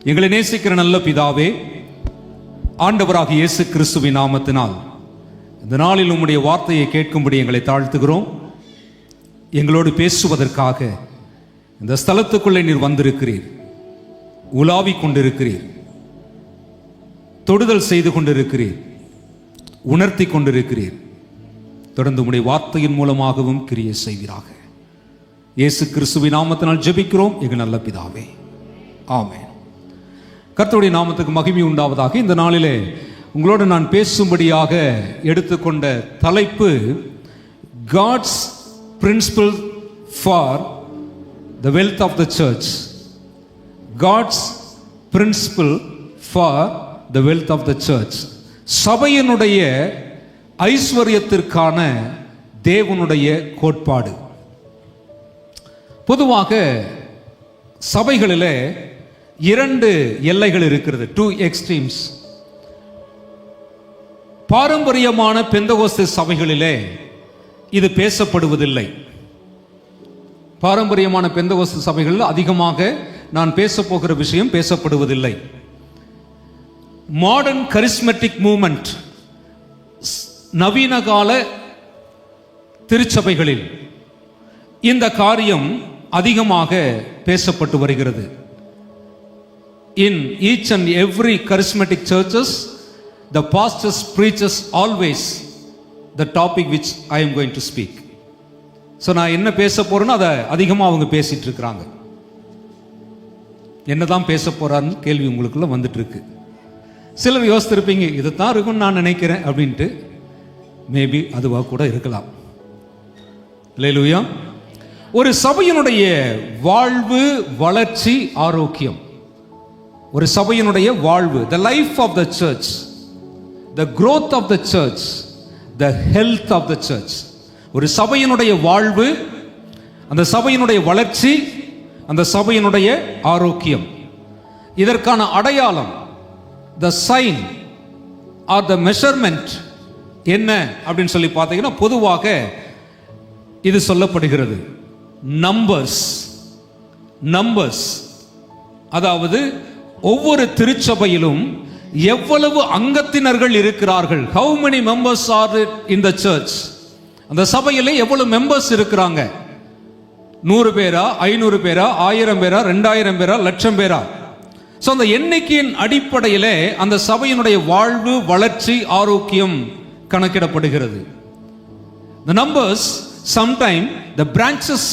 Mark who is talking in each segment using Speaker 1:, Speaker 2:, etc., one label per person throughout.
Speaker 1: எங்களை நேசிக்கிற நல்ல பிதாவே, ஆண்டவராக இயேசு கிறிஸ்துவின் நாமத்தினால் இந்த நாளில் உம்முடைய வார்த்தையை கேட்கும்படி எங்களை தாழ்த்துகிறோம். எங்களோடு பேசுவதற்காக இந்த ஸ்தலத்துக்குள்ளே நீர் வந்திருக்கிறீர், உலாவிக் கொண்டிருக்கிறீர், தொடுதல் செய்து கொண்டிருக்கிறீர், உணர்த்தி கொண்டிருக்கிறீர். தொடர்ந்து உம்முடைய வார்த்தையின் மூலமாகவும் கிரியை செய்வீராக. இயேசு கிறிஸ்துவின் நாமத்தினால் ஜெபிக்கிறோம் எங்கள் நல்ல பிதாவே, ஆமென். கர்த்தருடைய நாமத்துக்கு மகிமை உண்டாவதாக. இந்த நாளிலே உங்களோடு நான் பேசும்படியாக எடுத்துக்கொண்ட தலைப்பு God's principle for the wealth of the church. God's principle for the wealth of the church. சபையினுடைய ஐஸ்வர்யத்திற்கான தேவனுடைய கோட்பாடு. பொதுவாக சபைகளிலே இரண்டு எல்லைகள் இருக்கிறது, டூ எக்ஸ்ட்ரீம்ஸ். பாரம்பரியமான பெந்தகோஸ்தே சபைகளிலே இது பேசப்படுவதில்லை. பாரம்பரியமான பெந்தகோஸ்தே சபைகளில் அதிகமாக நான் பேசப்போகிற விஷயம் பேசப்படுவதில்லை. மாடர்ன் கரிஸ்மெட்டிக் மூவ்மெண்ட், நவீன கால திருச்சபைகளில் இந்த காரியம் அதிகமாக பேசப்பட்டு வருகிறது. In each and every charismatic churches, the pastors preaches always the topic which I am going to speak. So நான் என்ன பேச போறேன்னா அதை அதிகமாக அவங்க பேசிட்டு இருக்கிறாங்க. என்னதான் பேச போறான்னு கேள்வி உங்களுக்குள்ள வந்துட்டு இருக்கு. சிலர் யோசித்திருப்பீங்க, இதுதான் இருக்கும்னு நான் நினைக்கிறேன் அப்படின்ட்டு. மேபி அதுவாக கூட இருக்கலாம். அல்லேலூயா. ஒரு சபையினுடைய வாழ்வு, வளர்ச்சி, ஆரோக்கியம், ஒரு சபையினுடைய வாழ்வு, the life of the church, the growth of the church, the health of the church. ஒரு சபையினுடைய வாழ்வு, அந்த சபையினுடைய வளர்ச்சி, அந்த சபையினுடைய ஆரோக்கியம், இதற்கான அடையாளம், the sign or the measurement என்ன அப்படின்னு சொல்லி பார்த்தீங்கன்னா, பொதுவாக இது சொல்லப்படுகிறது நம்பர்ஸ். அதாவது ஒவ்வொரு திருச்சபையிலும் எவ்வளவு அங்கத்தினர்கள் இருக்கிறார்கள், how many members are in the church. அந்த சபையிலே எவ்வளவு மெம்பர்ஸ் இருக்கிறாங்க, 100 பேரா, 500 பேரா, 1000 பேரா, 2000 பேரா, லட்சம் பேரா. ஸோ அந்த எண்ணிக்கையின் அடிப்படையிலே அந்த சபையினுடைய வாழ்வு, வளர்ச்சி, ஆரோக்கியம் கணக்கிடப்படுகிறது. the numbers, sometime the branches,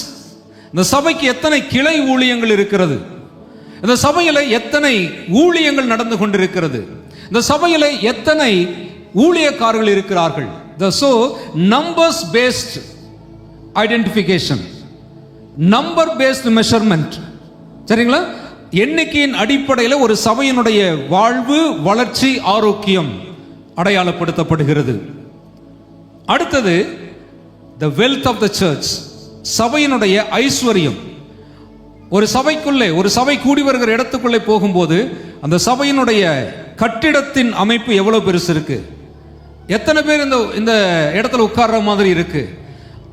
Speaker 1: இந்த சபைக்கு எத்தனை கிளை ஊழியங்கள் இருக்கிறது, இந்த சபையில எத்தனை ஊழியங்கள் நடந்து கொண்டிருக்கிறது, இந்த சபையில எத்தனை ஊழியக்காரர்கள் இருக்கிறார்கள். So numbers based identification, number based measurement. சரிங்களா? எண்ணிக்கையின் அடிப்படையில் ஒரு சபையினுடைய வாழ்வு, வளர்ச்சி, ஆரோக்கியம் அடையாளப்படுத்தப்படுகிறது. அடுத்தது the wealth of the church, சபையினுடைய ஐஸ்வர்யம். ஒரு சபைக்குள்ளே, ஒரு சபை கூடி வருகிற இடத்துக்குள்ளே போகும்போது அந்த சபையினுடைய கட்டிடத்தின் அமைப்பு எவ்வளவு பெருசு இருக்கு, எத்தனை பேர் இந்த இடத்துல உட்கார்ற மாதிரி இருக்கு,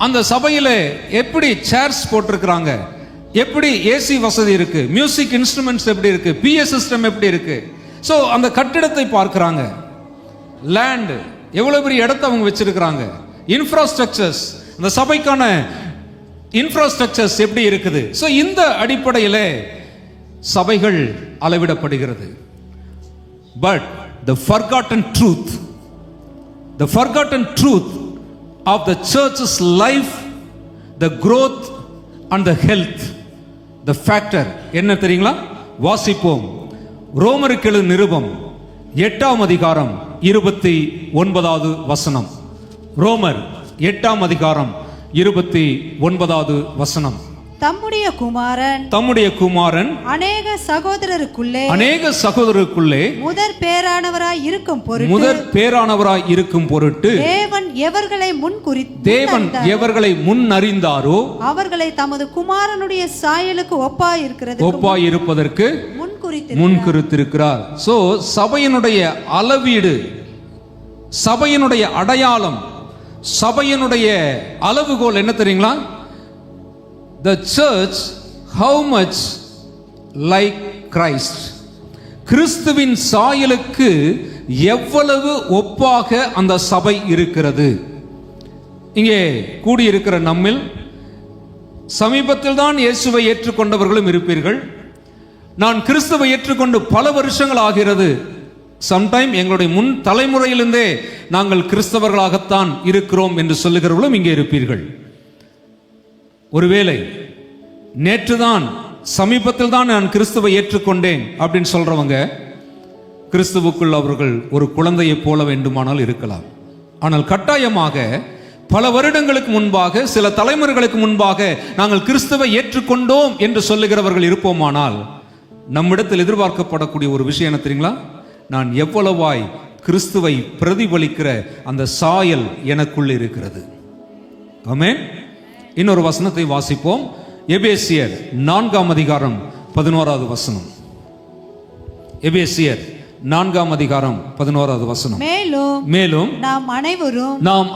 Speaker 1: அந்த சபையில எப்படி சேர்ஸ் போட்டிருக்கிறாங்க, எப்படி ஏசி வசதி இருக்கு, மியூசிக் இன்ஸ்ட்ருமெண்ட்ஸ் எப்படி இருக்கு, பிஎஸ் சிஸ்டம் எப்படி இருக்கு. ஸோ அந்த கட்டிடத்தை பார்க்கிறாங்க. லேண்ட், எவ்வளவு பெரிய இடத்தை அவங்க வச்சிருக்கிறாங்க. இன்ஃப்ராஸ்ட்ரக்சர்ஸ், அந்த சபைக்கான இன்ஃப்ராஸ்ட்ரக்சர்ஸ் எப்படி இருக்குது. ஸோ இந்த அடிப்படையில் சபைகள் அளவிடப்படுகிறது. But the forgotten truth of the church's life, the growth and the health, the factor என்ன தெரியுங்களா? வாசிப்போம். ரோமருக்கு எழுதின நிருபம் 8ஆம் அதிகாரம் 29வது வசனம். ரோமர் 8ஆம் அதிகாரம் 29வது வசனம்.
Speaker 2: தம்முடைய குமாரன் அநேக சகோதரருக்குள்ளே முதற் பேரானவராய் இருக்கும் பொருட்டு தேவன் எவர்களை முன்னறிந்தாரோ அவர்களை தமது குமாரனுடைய சாயலுக்கு ஒப்பாயிருப்பதற்கு முன்குறித்திருக்கிறார். சோ சபையினுடைய அளவீடு, சபையினுடைய அடையாளம், சபையினுடைய அளவுகோல் என்ன தெரியுங்களா? The church how much like Christ.
Speaker 1: கிறிஸ்துவின் சாயலுக்கு எவ்வளவு ஒப்பாக அந்த சபை இருக்கிறது. இங்கே கூடியிருக்கிற நம்மில் சமீபத்தில் தான் இயேசுவை ஏற்றுக்கொண்டவர்களும் இருப்பீர்கள். நான் கிறிஸ்துவை ஏற்றுக்கொண்டு பல வருஷங்கள் ஆகிறது. சம்டைம் எங்களுடைய முன் தலைமுறையிலிருந்தே நாங்கள் கிறிஸ்தவர்களாகத்தான் இருக்கிறோம் என்று சொல்லுகிறவர்களும் இங்கே இருப்பீர்கள். ஒருவேளை நேற்றுதான் சமீபத்தில் தான் நான் கிறிஸ்துவை ஏற்றுக்கொண்டேன் அப்படின்னு சொல்றவங்க கிறிஸ்துவுக்குள் அவர்கள் ஒரு குழந்தையை போல வேண்டுமானால் இருக்கலாம். ஆனால் கட்டாயமாக பல வருடங்களுக்கு முன்பாக, சில தலைமுறைகளுக்கு முன்பாக நாங்கள் கிறிஸ்துவை ஏற்றுக்கொண்டோம் என்று சொல்லுகிறவர்கள் இருப்போமானால் நம்மிடத்தில் எதிர்பார்க்கப்படக்கூடிய ஒரு விஷயம் என்ன தெரியுங்களா? நான் எவ்வளவாய் கிறிஸ்துவை பிரதிபலிக்கிற அந்த சாயல் எனக்குள் இருக்கிறது. ஆமென். இன்னொரு வசனத்தை வாசிப்போம். எபேசியர் 4ஆம் அதிகாரம் 11வது வசனம். எபேசியர் 4ஆம் அதிகாரம் 11வது வசனம். மேலும் நாம்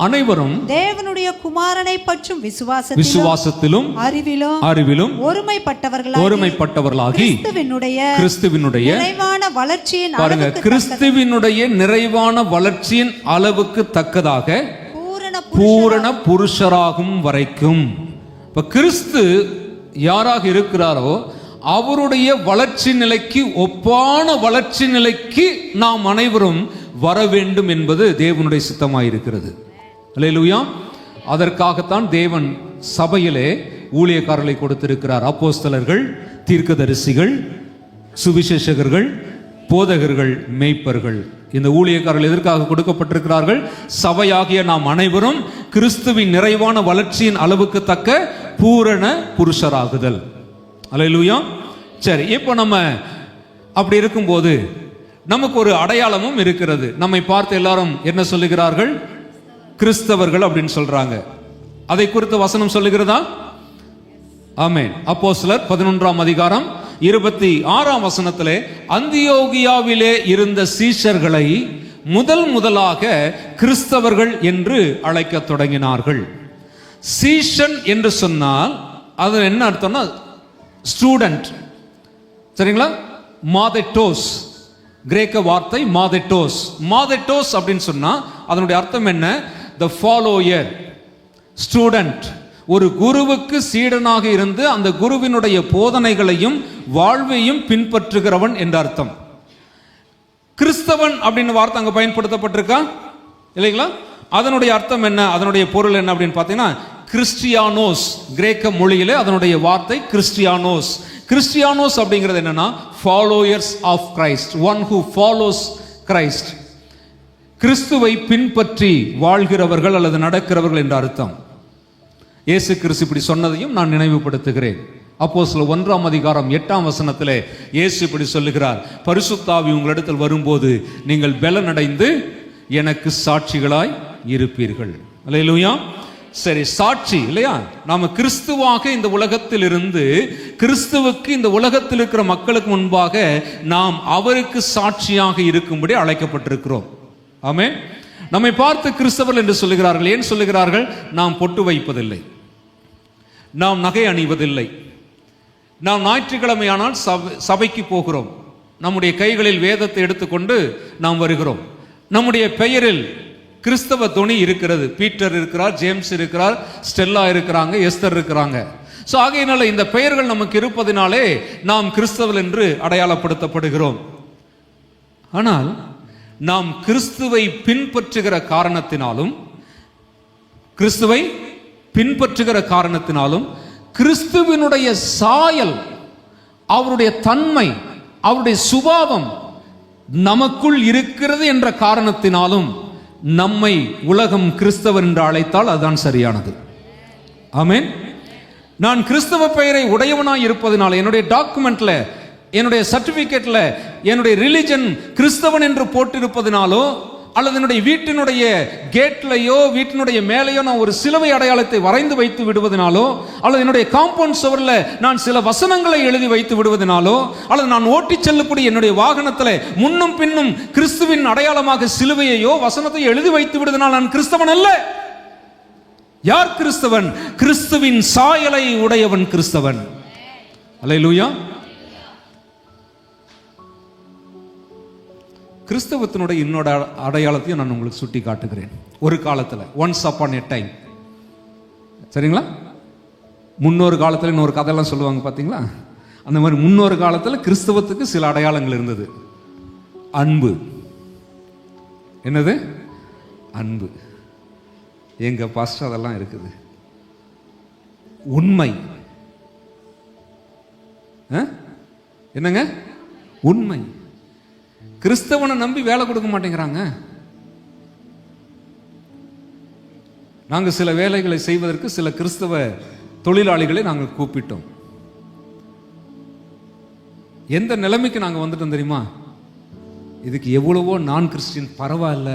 Speaker 1: அனைவரும் தேவனுடைய குமாரனை பற்றும் விசுவாசத்திலும் அறிவிலும் ஒருமைப்பட்டவர்களாகி கிறிஸ்துவினுடைய நிறைவான வளர்ச்சியின் அளவுக்கு தக்கதாக பூரண புருஷராகும் வரைக்கும். இப்ப கிறிஸ்து யாராக இருக்கிறாரோ அவருடைய வளர்ச்சி நிலைக்கு ஒப்பான வளர்ச்சி நிலைக்கு நாம் அனைவரும் வர வேண்டும் என்பது தேவனுடைய சித்தமாயிருக்கிறது. அல்லேலூயா. அதற்காகத்தான் தேவன் சபையிலே ஊழியக்காரர்களை கொடுத்திருக்கிறார். அப்போஸ்தலர்கள், தீர்க்கதரிசிகள், சுவிசேஷகர்கள், போதகர்கள், மேய்ப்பர்கள். இந்த ஊழியக்காரர்கள் எதற்காக கொடுக்கப்பட்டிருக்கிறார்கள்? சபையாகிய நாம் அனைவரும் கிறிஸ்துவின் நிறைவான வளர்ச்சியின் அளவுக்கு தக்க பூரண புருஷராகுதல். அல்லேலூயா. சரி, இப்போ நம்ம அப்படி இருக்கும்போது நமக்கு ஒரு அடையாளமும் இருக்கிறது. நம்மை பார்த்து எல்லாரும் என்ன சொல்லுகிறார்கள்? கிறிஸ்தவர்கள் அப்படின்னு சொல்றாங்க. அதை குறித்து வசனம் சொல்லுகிறதா? ஆமென். அப்போஸ்தலர் 11ஆம் அதிகாரம் 26ஆம் வசனத்திலே அந்தியோகியாவிலே இருந்த சீஷர்களை முதலாக கிறிஸ்தவர்கள் என்று அழைக்க தொடங்கினார்கள். சீஷன் என்று சொன்னால் அது என்ன அர்த்தம்னா ஸ்டூடெண்ட். சரிங்களா? மாதெட்டோஸ், கிரேக்க வார்த்தை மாதெட்டோஸ். மாதெட்டோஸ் அப்படின்னு சொன்னா அதனுடைய அர்த்தம் என்ன? the follower, student. ஒரு குருவுக்கு சீடனாக இருந்து அந்த குருவினுடைய போதனைகளையும் வாழ்வையும் பின்பற்றுகிறவன் என்ற அர்த்தம். கிறிஸ்தவன் அப்படின்னு வார்த்தை அங்க பயன்படுத்தப்பட்டிருக்கா இல்லைங்களா? அதனுடைய அர்த்தம் என்ன? அதனுடைய பொருள் என்ன அப்படின்னு பார்த்தீங்கன்னா கிறிஸ்டியானோஸ். கிரேக்க மொழியிலே அதனுடைய வார்த்தை கிறிஸ்டியானோஸ். கிறிஸ்டியானோஸ் அப்படிங்கிறது என்னன்னா followers of Christ, one who follows Christ. கிறிஸ்துவை பின்பற்றி வாழ்கிறவர்கள் அல்லது நடக்கிறவர்கள் என்ற அர்த்தம். இயேசு கிறிஸ்து இப்படி சொன்னதையும் நான் நினைவுபடுத்துகிறேன். அப்போஸ்தலர் 1ஆம் அதிகாரம் 8ஆம் வசனத்திலே இயேசு இப்படி சொல்லுகிறார், பரிசுத்த ஆவி உங்களிடத்தில் வரும்போது நீங்கள் பலனடைந்து எனக்கு சாட்சிகளாய் இருப்பீர்கள். அல்லேலூயா. சரி, சாட்சி இல்லையா? நாம கிறிஸ்துவாக இந்த உலகத்தில் இருந்து கிறிஸ்துவுக்கு இந்த உலகத்தில் இருக்கிற மக்களுக்கு முன்பாக நாம் அவருக்கு சாட்சியாக இருக்கும்படி அழைக்கப்பட்டிருக்கிறோம். ஆமென். நம்மை பார்த்து கிறிஸ்தவர்கள் என்று சொல்லுகிறார்கள். ஏன் சொல்லுகிறார்கள்? நாம் பொட்டு வைப்பதில்லை, நாம் நகை அணிவதில்லை, நாம் ஞாயிற்றுக்கிழமையானால் சபைக்கு போகிறோம், நம்முடைய கைகளில் வேதத்தை எடுத்துக்கொண்டு நாம் வருகிறோம், நம்முடைய பெயரில் கிறிஸ்தவ துணி இருக்கிறது. பீட்டர் இருக்கிறார், ஜேம்ஸ் இருக்கிறார், ஸ்டெல்லா இருக்கிறாங்க, எஸ்தர் இருக்கிறாங்க. ஸோ ஆகையினால இந்த பெயர்கள் நமக்கு இருப்பதினாலே நாம் கிறிஸ்தவர்கள் என்று அடையாளப்படுத்தப்படுகிறோம். ஆனால் நாம் கிறிஸ்துவை பின்பற்றுகிற காரணத்தினாலும் கிறிஸ்துவினுடைய சாயல், அவருடைய தன்மை, அவருடைய சுபாவம் நமக்குள் இருக்கிறது என்ற காரணத்தினாலும் நம்மை உலகம் கிறிஸ்தவர் என்று அழைத்தால் அதுதான் சரியானது. ஆமென். நான் கிறிஸ்தவ பெயரை உடையவனாய் இருப்பதனால என்னுடைய டாக்குமெண்ட்ல, என்னுடைய சர்டிபிகேட்ல என்னுடைய ரிலிஜன் கிறிஸ்தவன் என்று போட்டிருப்பதனாலோ அல்லது என்னுடைய வீட்டினுடைய கேட்லையோ வீட்டினுடைய மேலேயோ நான் ஒரு சிலுவை அடையாளத்தை வரைந்து வைத்து விடுவதனாலோ அல்லது என்னுடைய காம்பவுண்ட் சுவரில் நான் சில வசனங்களை எழுதி வைத்து விடுவதனாலோ அல்லது நான் ஓட்டி செல்லக்கூடிய என்னுடைய வாகனத்தில் முன்னும் பின்னும் கிறிஸ்துவின் அடையாளமாக சிலுவையோ வசனத்தையோ எழுதி வைத்து விடுவதனால் நான் கிறிஸ்தவன் அல்ல. யார் கிறிஸ்தவன்? கிறிஸ்துவின் சாயலை உடையவன் கிறிஸ்தவன். அல்லேலூயா. கிறிஸ்தவத்தினுடைய இன்னொரு அடையாளத்தையும் நான் உங்களுக்கு சுட்டி காட்டுகிறேன். ஒரு காலத்தில், ஒன்ஸ் அப்பான் எ டைம், சரிங்களா, முன்னொரு காலத்தில் இன்னொரு கதையெல்லாம் சொல்லுவாங்க பார்த்தீங்களா, அந்த மாதிரி முன்னொரு காலத்தில் கிறிஸ்தவத்துக்கு சில அடையாளங்கள் இருந்தது. அன்பு. என்னது? அன்பு. எங்க பாஸ்டர் அதெல்லாம் இருக்குது. உண்மை. என்னங்க? உண்மை. கிறிஸ்தவனை நம்பி வேலை கொடுக்க மாட்டேங்கிறாங்க. நாங்கள் சில வேலைகளை செய்வதற்கு சில கிறிஸ்தவ தொழிலாளிகளை நாங்கள் கூப்பிட்டோம். எந்த நிலைமைக்கு நாங்கள் வந்துட்டோம் தெரியுமா? இதுக்கு எவ்வளவோ நான் கிறிஸ்டியன் பரவாயில்ல,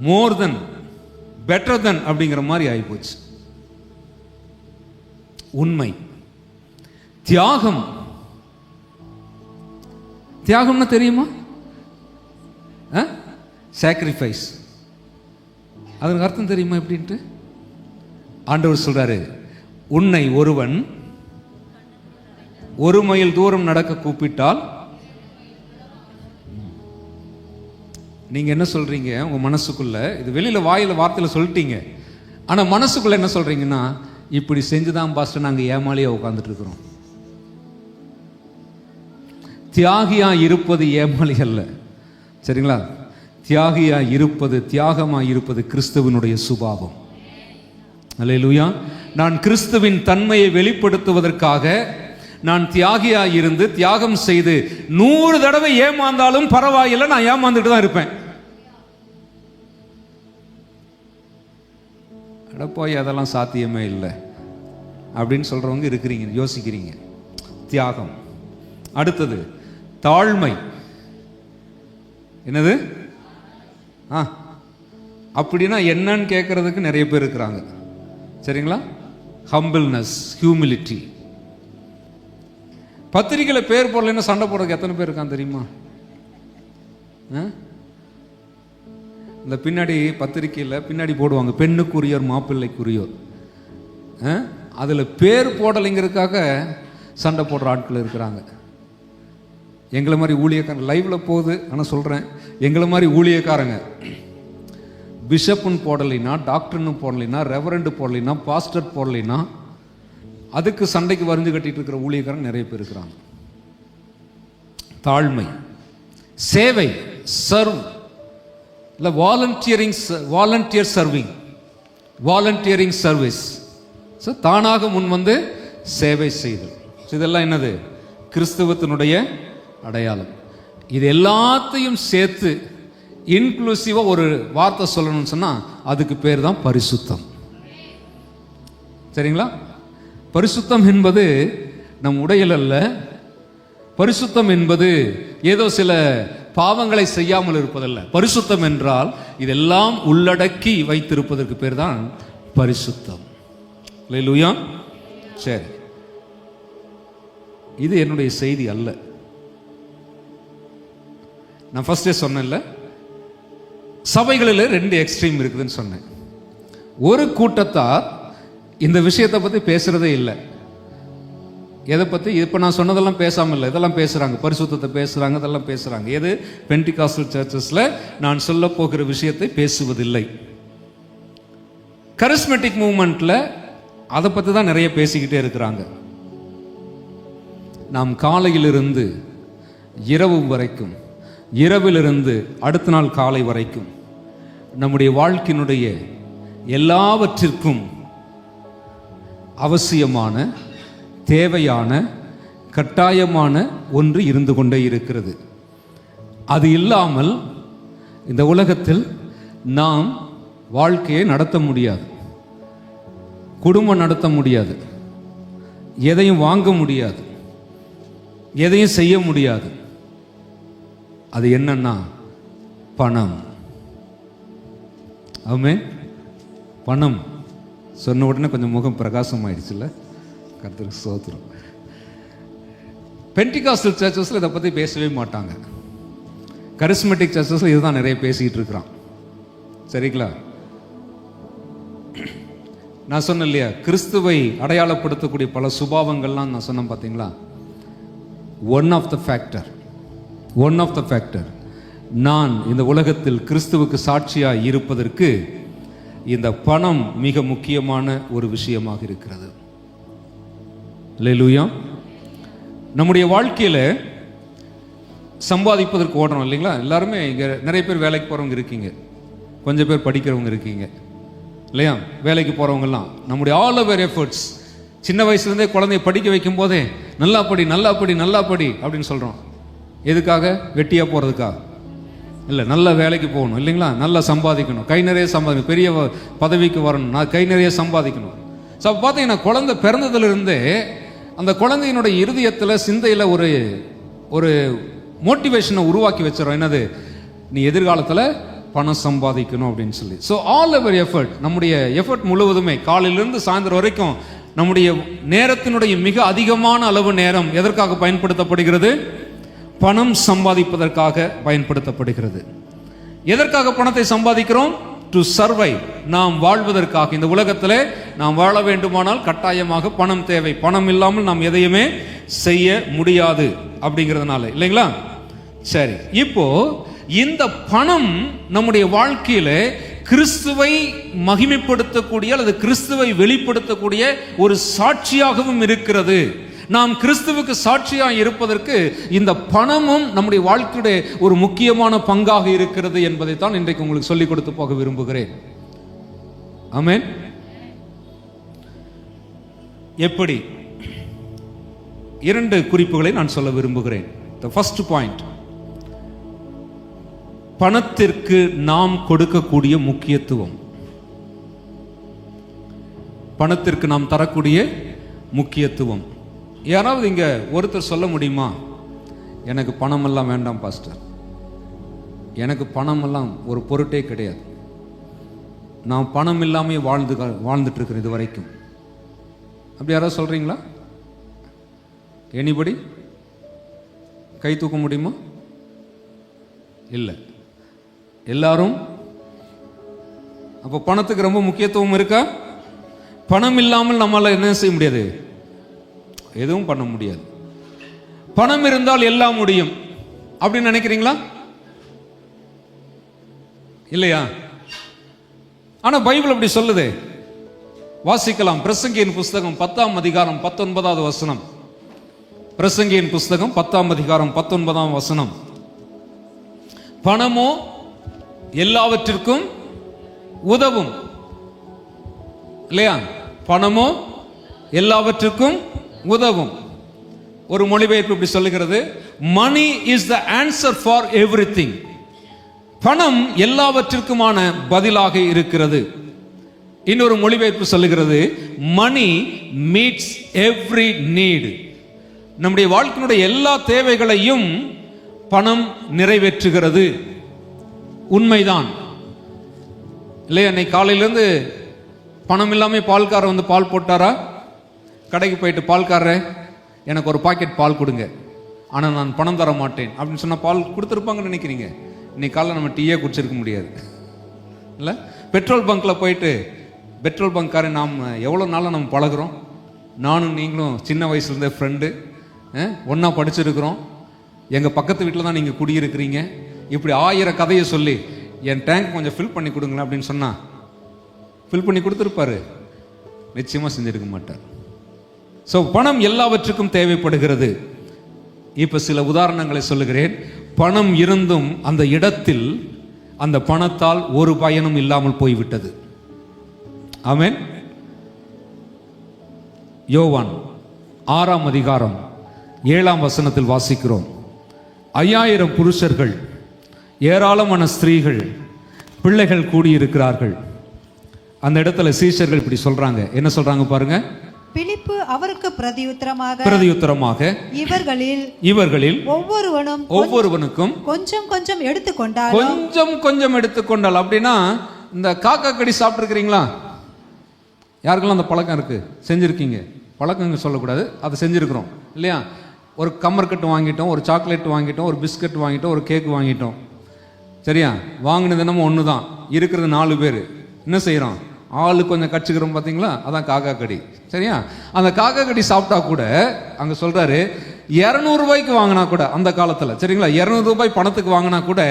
Speaker 1: மோர் தென், பெட்டர் தென் அப்படிங்கிற மாதிரி ஆகிப்போச்சு. உண்மை. தியாகம். தியாகம்னா தெரியுமா? சாக்ரிஃபைஸ். அதற்கு அர்த்தம் தெரியுமா எப்படின்ட்டு? ஆண்டவர் சொல்றாரு, உன்னை ஒருவன் 1 மைல் தூரம் நடக்க கூப்பிட்டால் நீங்க என்ன சொல்றீங்க? உங்க மனசுக்குள்ள, இது வெளியில வாயில வார்த்தையில சொல்லிட்டீங்க, ஆனா மனசுக்குள்ள என்ன சொல்றீங்கன்னா, இப்படி செஞ்சுதான் பாஸ்டர் நாங்க ஏமாளியா உட்கார்ந்துட்டு இருக்கிறோம். தியாகியா இருப்பது ஏமாளி அல்ல, சரிங்களா? தியாகியா இருப்பது, தியாகமா இருப்பது கிறிஸ்துவனுடைய சுபாவம். அல்லேலூயா. நான் கிறிஸ்துவின் தன்மையை வெளிப்படுத்துவதற்காக நான் தியாகியா இருந்து தியாகம் செய்து 100 தடவை ஏமாந்தாலும் பரவாயில்லை, நான் ஏமாந்துட்டு தான் இருப்பேன். அடப்போய் அதெல்லாம் சாத்தியமே இல்லை அப்படின்னு சொல்றவங்க இருக்கிறீங்க, யோசிக்கிறீங்க. தியாகம். அடுத்தது தாழ்மை. என்னது? அப்படின்னா என்னன்னு கேட்கறதுக்கு நிறைய பேர் இருக்கிறாங்க, சரிங்களா? Humbleness, humility. பத்திரிகையில் பேர் போடலன்னு சண்டை போடுறதுக்கு எத்தனை பேர் இருக்கான் தெரியுமா? இந்த பின்னாடி பத்திரிகையில் பின்னாடி போடுவாங்க, பெண்ணுக்குரியோர் மாப்பிள்ளைக்குரியோர். அதில் பேர் போடலைங்கிறதுக்காக சண்டை போடுற ஆட்கள் இருக்கிறாங்க. எங்களை மாதிரி ஊழியக்காரங்க லைவ்ல போகுது, ஆனால் சொல்கிறேன், எங்களை மாதிரி ஊழியக்காரங்க பிஷப்னு போடலைன்னா, டாக்டர்னு போடலைன்னா, ரெவரண்ட் போடலைன்னா, பாஸ்டர் போடலைன்னா அதுக்கு சண்டைக்கு வரிஞ்சு கட்டிட்டு இருக்கிற ஊழியக்காரங்க நிறைய பேர் இருக்கிறாங்க. தாழ்மை. சேவை, சர்வ், இல்லை வாலண்டியர் சர்விங், வாலண்டியரிங் சர்வீஸ். தானாக முன் வந்து சேவை செய்தல். இதெல்லாம் என்னது? கிறிஸ்தவத்தினுடைய அடையாளம். இது எல்லாத்தையும் சேர்த்து இன்க்ளூசிவா ஒரு வார்த்தை சொல்லணும்னு சொன்னா அதுக்கு பேர் தான் பரிசுத்தம். சரிங்களா? பரிசுத்தம் என்பது நம் உடையில் அல்ல. பரிசுத்தம் என்பது ஏதோ சில பாவங்களை செய்யாமல் இருப்பதல்ல. பரிசுத்தம் என்றால் இதெல்லாம் உள்ளடக்கி வைத்திருப்பதற்கு பேர் தான் பரிசுத்தம். அல்லேலூயா. சரி, இது என்னுடைய செய்தி அல்ல. நான் ஃபர்ஸ்டே சொன்னேன்ல, சபைகளில் 2 எக்ஸ்ட்ரீம் இருக்குதுன்னு சொன்னேன். ஒரு கூட்டத்தார் இந்த விஷயத்தை பற்றி பேசுறதே இல்லை. எதை பற்றி? இப்போ நான் சொன்னதெல்லாம் பேசாமல் இல்லை, இதெல்லாம் பேசுகிறாங்க. பரிசுத்தத்தை பேசுகிறாங்க, இதெல்லாம் பேசுகிறாங்க. எது? பென்டிகாஸ்டல் சர்ச்சஸில் நான் சொல்ல போகிற விஷயத்தை பேசுவதில்லை. கரிஸ்மெட்டிக் மூவ்மெண்ட்டில் அதை பற்றி தான் நிறைய பேசிக்கிட்டே இருக்கிறாங்க. நாம் காலையிலிருந்து இரவு வரைக்கும், இரவிலிருந்து அடுத்த நாள் காலை வரைக்கும் நம்முடைய வாழ்க்கையினுடைய எல்லாவற்றிற்கும் அவசியமான, தேவையான, கட்டாயமான ஒன்று இருந்து கொண்டே இருக்கிறது. அது இல்லாமல் இந்த உலகத்தில் நாம் வாழ்க்கையை நடத்த முடியாது, குடும்பம் நடத்த முடியாது, எதையும் வாங்க முடியாது, எதையும் செய்ய முடியாது. அது என்னன்னா பணம். ஆமென். பணம் சொன்ன உடனே கொஞ்சம் முகம் பிரகாசம் ஆயிடுச்சுல்ல. கர்த்தருக்கு ஸ்தோத்திரம். பென்டிகாஸ்டல் சர்ச்சஸ்ல இதை பற்றி பேசவே மாட்டாங்க. கரிஸ்மெட்டிக் சர்ச்சஸ்ல இதுதான் நிறைய பேசிக்கிட்டு இருக்கிறான். சரிங்களா? நான் சொன்னேன் இல்லையா, கிறிஸ்துவை அடையாளப்படுத்தக்கூடிய பல சுபாவங்கள்லாம் நான் சொன்னேன் பார்த்தீங்களா. One of the factor one of the factor. நான் இந்த உலகத்தில் கிறிஸ்துவுக்கு சாட்சியாக இருப்பதற்கு இந்த பணம் மிக முக்கியமான ஒரு விஷயமாக இருக்கிறது. அல்லேலூயா. நம்முடைய வாழ்க்கையில் சம்பாதிப்பதற்கு ஓடுறோம் இல்லைங்களா? எல்லாருமே இங்கே நிறைய பேர் வேலைக்கு போகிறவங்க இருக்கீங்க, கொஞ்சம் பேர் படிக்கிறவங்க இருக்கீங்க இல்லையா? வேலைக்கு போகிறவங்கலாம் நம்முடைய ஆல் ஓவர் எஃபர்ட்ஸ், சின்ன வயசுலேருந்தே குழந்தைய படிக்க வைக்கும் போதே நல்லா படி நல்லா படி நல்லா படி அப்படின்னு சொல்கிறோம். எதுக்காக? வெட்டியாக போகிறதுக்கா? இல்லை, நல்ல வேலைக்கு போகணும் இல்லைங்களா? நல்லா சம்பாதிக்கணும், கை நிறைய சம்பாதிக்கணும், பெரிய பதவிக்கு வரணும், நான் கை நிறைய சம்பாதிக்கணும். ஸோ அப்போ பார்த்தீங்கன்னா குழந்தை பிறந்ததுலேருந்தே அந்த குழந்தையினுடைய இருதயத்தில் சிந்தையில் ஒரு மோட்டிவேஷனை உருவாக்கி வச்சிடறோம். என்னது? நீ எதிர்காலத்தில் பணம் சம்பாதிக்கணும் அப்படின்னு சொல்லி. ஸோ ஆல் ஓவர் எஃபர்ட், நம்முடைய எஃபர்ட் முழுவதுமே காலையிலிருந்து சாயந்தரம் வரைக்கும் நம்முடைய நேரத்தினுடைய மிக அதிகமான அளவு நேரம் எதற்காக பயன்படுத்தப்படுகிறது? பணம் சம்பாதிப்பதற்காக பயன்படுத்தப்படுகிறது. எதற்காக பணத்தை சம்பாதிக்கிறோம்? டு சர்வைவ், நாம் வாழ்வதற்காக. இந்த உலகத்தில் நாம் வாழ வேண்டுமானால் கட்டாயமாக பணம் தேவை. பணம் இல்லாமல் நாம் எதையுமே செய்ய முடியாது அப்படிங்கிறதுனால இல்லைங்களா? சரி, இப்போ இந்த பணம் நம்முடைய வாழ்க்கையில கிறிஸ்துவை மகிமைப்படுத்தக்கூடிய அல்லது கிறிஸ்துவை வெளிப்படுத்தக்கூடிய ஒரு சாட்சியாகவும் இருக்கிறது. நாம் கிறிஸ்துவுக்கு சாட்சியாக இருப்பதற்கு இந்த பணமும் நம்முடைய வாழ்க்கையுடைய ஒரு முக்கியமான பங்காக இருக்கிறது என்பதை தான் இன்றைக்கு உங்களுக்கு சொல்லிக் கொடுத்து போக விரும்புகிறேன். ஆமென். எப்படி? 2 குறிப்புகளை நான் சொல்ல விரும்புகிறேன். The first point, பணத்திற்கு நாம் கொடுக்கக்கூடிய முக்கியத்துவம், பணத்திற்கு நாம் தரக்கூடிய முக்கியத்துவம். யாராவது இங்க ஒருத்தர் சொல்ல முடியுமா, எனக்கு பணம் எல்லாம் வேண்டாம் பாஸ்டர், எனக்கு பணம் எல்லாம் ஒரு பொருட்டே கிடையாது, நான் பணம் இல்லாமே வாழ்ந்துட்டு இருக்கிறேன் இது வரைக்கும்? அப்படி யாராவது சொல்றீங்களா? எனிபடி கை தூக்க முடியுமா? இல்லை, எல்லாரும். அப்போ பணத்துக்கு ரொம்ப முக்கியத்துவம் இருக்கா? பணம் இல்லாமல் நம்மளால என்ன செய்ய முடியாது? எதுவும் பண்ண முடியாது. பணம் இருந்தால் எல்லாம் முடியும் அப்படின்னு நினைக்கிறீங்களா? இல்லையா? ஆனா பைபிள் அப்படி சொல்லுதே. வாசிக்கலாம். பிரசங்கியின் புஸ்தகம் 10ஆம் அதிகாரம் 19வது வசனம். பிரசங்கியின் புஸ்தகம் 10ஆம் அதிகாரம் 19ஆம் வசனம். பணமோ எல்லாவற்றிற்கும் உதவும். இல்லையா? பணமோ எல்லாவற்றிற்கும் உதவும். ஒரு மொழிபெயர்ப்பு இப்படி சொல்லுகிறது, money is the answer for everything. பணம் எல்லாவற்றிற்குமான பதிலாக இருக்கிறது. இன்னொரு மொழிபெயர்ப்பு சொல்லுகிறது, மணி மீட்ஸ் எவ்ரி நீட். நம்முடைய வாழ்க்கையினுடைய எல்லா தேவைகளையும் பணம் நிறைவேற்றுகிறது. உண்மைதான் இல்லையா? இன்னைக்கு காலையிலேருந்து பணம் இல்லாமல் பால்காரர் வந்து பால் போட்டாரா? கடைக்கு போயிட்டு, பால்காரரே எனக்கு ஒரு பாக்கெட் பால் கொடுங்க, ஆனால் நான் பணம் தர மாட்டேன் அப்படின்னு சொன்னால் பால் கொடுத்துருப்பாங்கன்னு நினைக்கிறீங்க? இன்னைக்கு காலையில் நம்ம டீயே குடிச்சிருக்க முடியாது இல்லை? பெட்ரோல் பங்க்கில் போயிட்டு, பெட்ரோல் பங்க்காரன் நாம் எவ்வளோ நாளாக நம்ம பழகுறோம், நானும் நீங்களும் சின்ன வயசுலேருந்தே ஃப்ரெண்டு, ஒன்றா படிச்சிருக்கிறோம், எங்கள் பக்கத்து வீட்டில் தான் நீங்கள் குடியிருக்கிறீங்க, இப்படி 1000 கதையை சொல்லி என் டேங்க் கொஞ்சம் ஃபில் பண்ணி கொடுங்களேன் அப்படின்னு சொன்னால் ஃபில் பண்ணி கொடுத்துருப்பாரு? நிச்சயமாக செஞ்சிருக்க மாட்டார். ஸோ பணம் எல்லாவற்றுக்கும் தேவைப்படுகிறது. இப்போ சில உதாரணங்களை சொல்லுகிறேன். பணம் இருந்தும் அந்த இடத்தில் அந்த பணத்தால் ஒரு பயனும் இல்லாமல் போய்விட்டது. ஆமென். யோவான் 6ஆம் அதிகாரம் 7ஆம் வசனத்தில் வாசிக்கிறோம், 5000 புருஷர்கள், ஏராளமான ஸ்திரீகள், பிள்ளைகள் கூடியிருக்கிறார்கள். அந்த இடத்துல சீஷர்கள் இப்படி சொல்றாங்க. என்ன சொல்றாங்க பாருங்க.
Speaker 2: பிலிப்பு அவருக்கு பிரதியுத்தரமாக இவர்களில் ஒவ்வொருவனுக்கும் கொஞ்சம் கொஞ்சம் எடுத்துக்கொண்டால் அப்படின்னா, இந்த காக்கா கடி சாப்பிட்டு இருக்கிறீங்களா? யாருக்கெல்லாம் அந்த பழக்கம் இருக்கு? செஞ்சிருக்கீங்க? பழக்கங்க சொல்லக்கூடாது, அதை செஞ்சிருக்கிறோம் இல்லையா? ஒரு கம்மர்கட்டு வாங்கிட்டோம், ஒரு சாக்லேட் வாங்கிட்டோம், ஒரு பிஸ்கட் வாங்கிட்டோம், ஒரு கேக் வாங்கிட்டோம். சரியா? வாங்கினது நம்ம ஒன்று தான், இருக்கிறது 4 பேர். என்ன செய்கிறோம்? ஆளு கொஞ்சம் கடிச்சுக்கிறோம் பார்த்தீங்களா? அதான் காக்கா கடி. சரியா? அந்த காக்கா கடி சாப்பிட்டா கூட அங்கே சொல்றாரு, 200 வாங்கினா கூட அந்த காலத்தில், சரிங்களா, 200 ரூபாய் பணத்துக்கு வாங்கினா கூட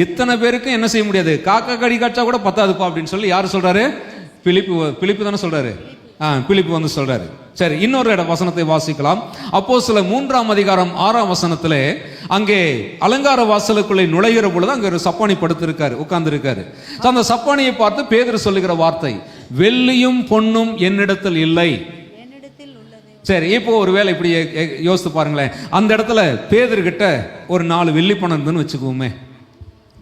Speaker 2: இத்தனை பேருக்கு என்ன செய்ய முடியாது, காக்கா கடி காய்ச்சா கூட பத்தாதுப்பா அப்படின்னு சொல்லி யார் சொல்றாரு? பிலிப்பு தானே சொல்றாரு. பிலிப்பு வந்து சொல்றாரு. சரி, இன்னொரு வசனத்தை வாசிக்கலாம். அப்போஸ்தலர் 3:6 அங்கே அலங்கார வாசலுக்குள்ளே நுழைகிற பொழுது அங்க ஒரு சப்பானி படுத்திருக்காரு, உட்கார்ந்து இருக்காரு. அந்த சப்பானியை பார்த்து பேதுரு சொல்லுகிற வார்த்தை, வெள்ளியும் பொன்னும் என்னிடத்தில் இல்லை. சரி, இப்போ ஒரு வேளை இப்படி யோசித்து பாருங்களேன். அந்த இடத்துல பேதுரு கிட்ட ஒரு 4 வெள்ளி பணம் இருந்துன்னு வச்சுக்குவோமே,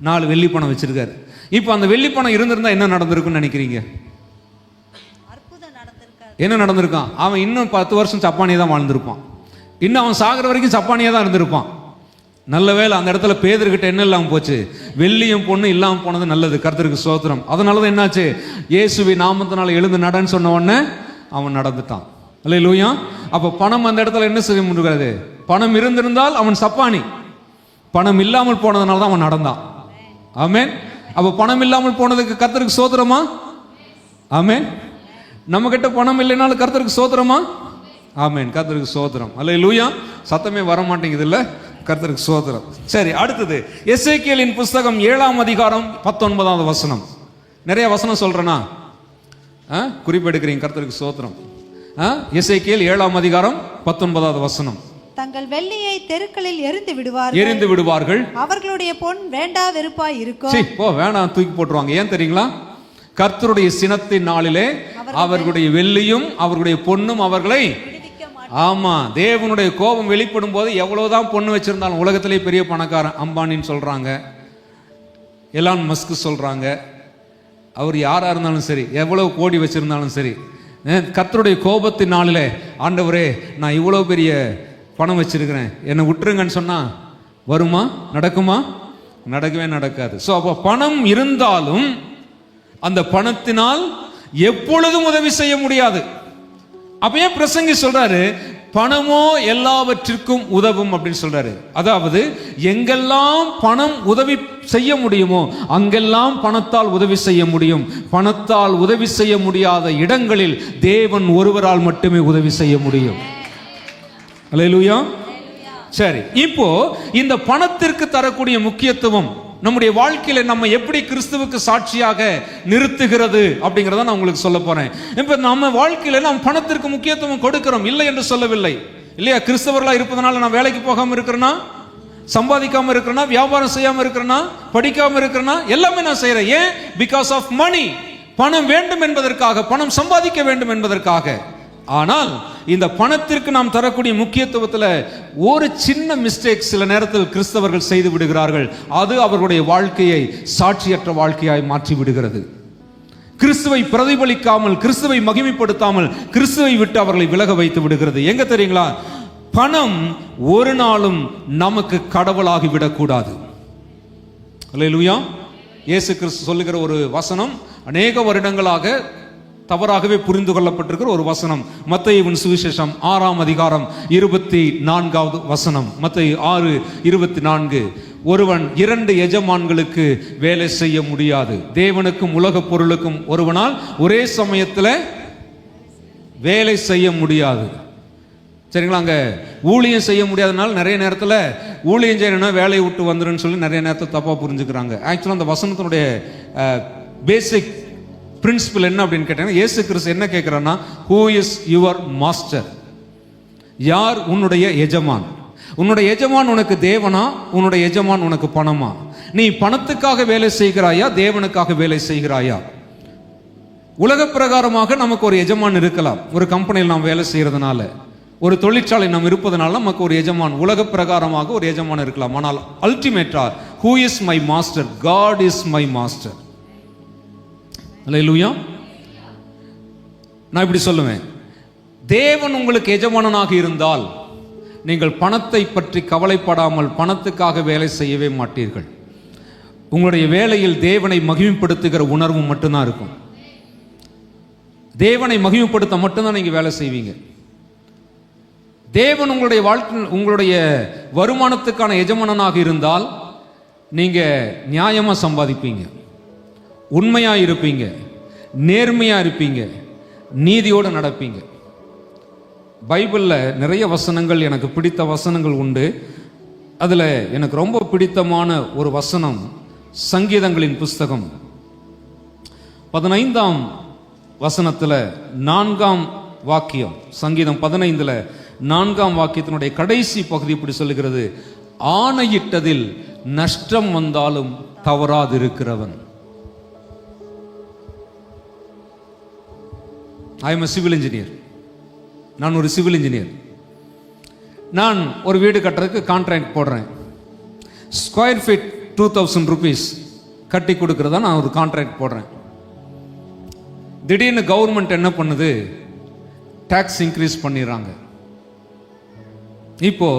Speaker 2: 4 வெள்ளி பணம் வச்சிருக்காரு. இப்போ அந்த வெள்ளி பணம் இருந்திருந்தா என்ன நடந்திருக்குன்னு நினைக்கிறீங்க? என்ன நடந்திருக்கான்? அவன் இன்னும் 10 வருஷம் சப்பானியை தான் வாழ்ந்திருப்பான். இன்னும் அவன் சாகிற வரைக்கும் சப்பானியா தான் இருந்திருப்பான். நல்ல வேளை அந்த இடத்துல பேதுருக்கிட்ட என்ன இல்லாமல் போச்சு, வெள்ளியும் பொண்ணும் இல்லாமல் போனது நல்லது. கர்த்தருக்கு ஸ்தோத்திரம். அதனாலதான் என்னாச்சு, இயேசுவின் நாமத்தினால எழுந்து நடன்னு சொன்ன உடனே அவன் நடந்துட்டான். அல்லேலூயா. அப்ப பணம் அந்த இடத்துல என்ன செய்ய முடியாது? பணம் இருந்திருந்தால் அவன் சப்பானி, பணம் இல்லாமல் போனதுனால தான் அவன் நடந்தான். ஆமென். அப்ப பணம் இல்லாமல் போனதுக்கு கர்த்தருக்கு ஸ்தோத்திரமா? ஆமென். நம்ம கிட்ட பணம் இல்லைனாலும் கர்த்தருக்கு ஸ்தோத்திரமா? ஆமென். கர்த்தருக்கு ஸ்தோத்திரம். அல்லேலூயா. சத்தமே வர மாட்டேங்குது இல்ல? கர்த்தருக்கு ஸ்தோத்திரம். சரி, அடுத்தது எசேக்கியேலின் புஸ்தகம் 7:19. நிறைய வசனம் சொல்றேனா? குறிப்பெடுக்கிறீங்க? கர்த்தருக்கு ஸ்தோத்திரம். எசேக்கியேல் 7:19.
Speaker 3: தங்கள் வெள்ளியை தெருக்களில் எரிந்து விடுவார்கள், அவர்களுடைய பொன் வேண்டா வெறுப்பாய் இருக்கும்.
Speaker 2: வேணாம், தூக்கி போட்டுருவாங்க. ஏன் தெரியுங்களா? கர்த்தருடைய சினத்தின் நாளிலே அவர்களுடைய வெள்ளியும் அவர்களுடைய பொன்னும் அவர்களை, ஆமா, தேவனுடைய கோபம் வெளிப்படும் போது எவ்வளவுதான் பொண்ணு வச்சிருந்தாலும், உலகத்திலே பெரிய பணக்காரன் அம்பானின்னு சொல்றாங்க, எலான் மஸ்க் சொல்றாங்க, அவர் யாரா இருந்தாலும் சரி, எவ்வளவு கோடி வச்சிருந்தாலும் சரி, கர்த்தருடைய கோபத்தின் நாளிலே, ஆண்டவரே நான் இவ்வளவு பெரிய பணம் வச்சிருக்கிறேன், என்னை விட்டுருங்கன்னு சொன்னா வருமா? நடக்குமா? நடக்கவே நடக்காது. ஸோ அப்போ பணம் இருந்தாலும் அந்த பணத்தினால் எப்பொழுதும் உதவி செய்ய முடியாது. அப்பயே பிரசங்கி சொல்றாரு, பணமோ எல்லாவற்றிற்கும் உதவும் அப்படின்னு சொல்றாரு. அதாவது எங்கெல்லாம் பணம் உதவி செய்ய முடியுமோ அங்கெல்லாம் பணத்தால் உதவி செய்ய முடியும். பணத்தால் உதவி செய்ய முடியாத இடங்களில் தேவன் ஒருவரால் மட்டுமே உதவி செய்ய முடியும். அல்லேலூயா. சரி, இப்போ இந்த பணத்திற்கு தரக்கூடிய முக்கியத்துவம் நம்முடைய வாழ்க்கையில நம்ம எப்படி கிறிஸ்துவுக்கு சாட்சியாக நிறுத்துகிறது அப்படிங்கிறத நான் உங்களுக்கு சொல்ல போறேன். இப்ப நம்ம வாழ்க்கையில நாம் பணத்திற்கு முக்கியத்துவம் கொடுக்கிறோம், இல்லை என்று சொல்லவில்லை இல்லையா? கிறிஸ்தவர்களா இருப்பதனால நான் வேலைக்கு போகாம இருக்கிறேன்னா, சம்பாதிக்காம இருக்கிறேன்னா, வியாபாரம் செய்யாம இருக்கிறேன்னா, படிக்காம இருக்கிறேன்னா, எல்லாமே நான் செய்யறேன். ஏன்? Because of money. பணம் வேண்டும் என்பதற்காக, பணம் சம்பாதிக்க வேண்டும் என்பதற்காக. ஆனால் இந்த பணத்திற்கு நாம் தரக்கூடிய முக்கியத்துவத்தில் ஒரு சின்ன மிஸ்டேக் சில நேரத்தில் கிறிஸ்தவர்கள் செய்து விடுகிறார்கள். அது அவர்களுடைய வாழ்க்கையை சாட்சியற்ற வாழ்க்கையாய் மாற்றி விடுகிறது. கிறிஸ்துவை பிரதிபலிக்காமல், கிறிஸ்துவை மகிமைப்படுத்தாமல், கிறிஸ்துவை விட்டு அவர்களை விலக வைத்து விடுகிறது. எங்க தெரியுங்களா? பணம் ஒரு நாளும் நமக்கு கடவுளாகி விடக்கூடாது. அல்லேலூயா. இயேசு கிறிஸ்து சொல்லுகிற ஒரு வசனம், அநேக வருடங்களாக தவறாகவே புரிந்து கொள்ளப்பட்டிருக்கிற ஒரு வசனம். மத்தேயுவின் சுவிசேஷம் 6:24. மத்தேயு 6:24. ஒருவன் 2 எஜமான்களுக்கு வேலை செய்ய முடியாது. தேவனுக்கும் உலக பொருளுக்கும் ஒருவனால் ஒரே சமயத்தில் வேலை செய்ய முடியாது. சரிங்களா? அங்கே ஊழியம் செய்ய முடியாதனால நிறைய நேரத்தில் ஊழியம் செய்யணும்னா வேலையை விட்டு வந்துருன்னு சொல்லி நிறைய நேரத்தில் தப்பாக புரிஞ்சுக்கிறாங்க. ஆக்சுவலாக அந்த வசனத்தினுடைய பேசிக் பிரின்சிபல் என்ன அப்படின்னு கேட்டீங்கன்னா, இயேசு கிறிஸ்து என்ன கேட்கிறான்னா, ஹூ இஸ் யுவர் மாஸ்டர்? யார் உன்னுடைய எஜமான்? உன்னுடைய எஜமான் உனக்கு தேவனா? உன்னுடைய எஜமான் உனக்கு பணமா? நீ பணத்துக்காக வேலை செய்கிறாயா, தேவனுக்காக வேலை செய்கிறாயா? உலக பிரகாரமாக நமக்கு ஒரு எஜமான் இருக்கலாம். ஒரு கம்பெனியில் நாம் வேலை செய்யறதுனால, ஒரு தொழிற்சாலை நாம் இருப்பதனால நமக்கு ஒரு எஜமான், உலக பிரகாரமாக ஒரு எஜமான் இருக்கலாம். ஆனால் அல்டிமேட்டா who is my master? God is my master. Hallelujah. நான் இப்படி சொல்லுவேன், தேவன் உங்களுக்கு எஜமானனாக இருந்தால் நீங்கள் பணத்தை பற்றி கவலைப்படாமல் பணத்துக்காக வேலை செய்யவே மாட்டீர்கள். உங்களுடைய வேலையில் தேவனை மகிமைப்படுத்துகிற உணர்வு மட்டும்தான் இருக்கும். தேவனை மகிமைப்படுத்த மட்டும்தான் நீங்க வேலை செய்வீங்க. தேவன் உங்களுடைய வாழ்க்கை, உங்களுடைய வருமானத்துக்கான எஜமானனாக இருந்தால் நீங்க நியாயமா சம்பாதிப்பீங்க, உண்மையா இருப்பீங்க, நேர்மையா இருப்பீங்க, நீதியோடு நடப்பீங்க. பைபிளில் நிறைய வசனங்கள், எனக்கு பிடித்த வசனங்கள் உண்டு. அதில் எனக்கு ரொம்ப பிடித்தமான ஒரு வசனம் சங்கீதங்களின் புஸ்தகம் 15ஆம் வசனத்தில் 4ஆம் வாக்கியம். சங்கீதம் 15ல் 4ஆம் வாக்கியத்தினுடைய கடைசி பகுதி இப்படி சொல்லுகிறது: ஆணையிட்டதில் நஷ்டம் வந்தாலும் தவறாதிருக்கிறவன். I am a civil engineer. நான் ஒரு சிவில் இன்ஜினியர். நான் ஒரு வீடு கட்டுறதுக்கு கான்ட்ராக்ட் போடுறேன். ஸ்கொயர் ஃபீட் 2000 rupees கட்டி கொடுக்கறதா நான் ஒரு கான்ட்ராக்ட் போடுறேன். திடீர்னு கவர்மெண்ட் என்ன பண்ணுது? டாக்ஸ் இன்க்ரீஸ் பண்ணிடுறாங்க. இப்போ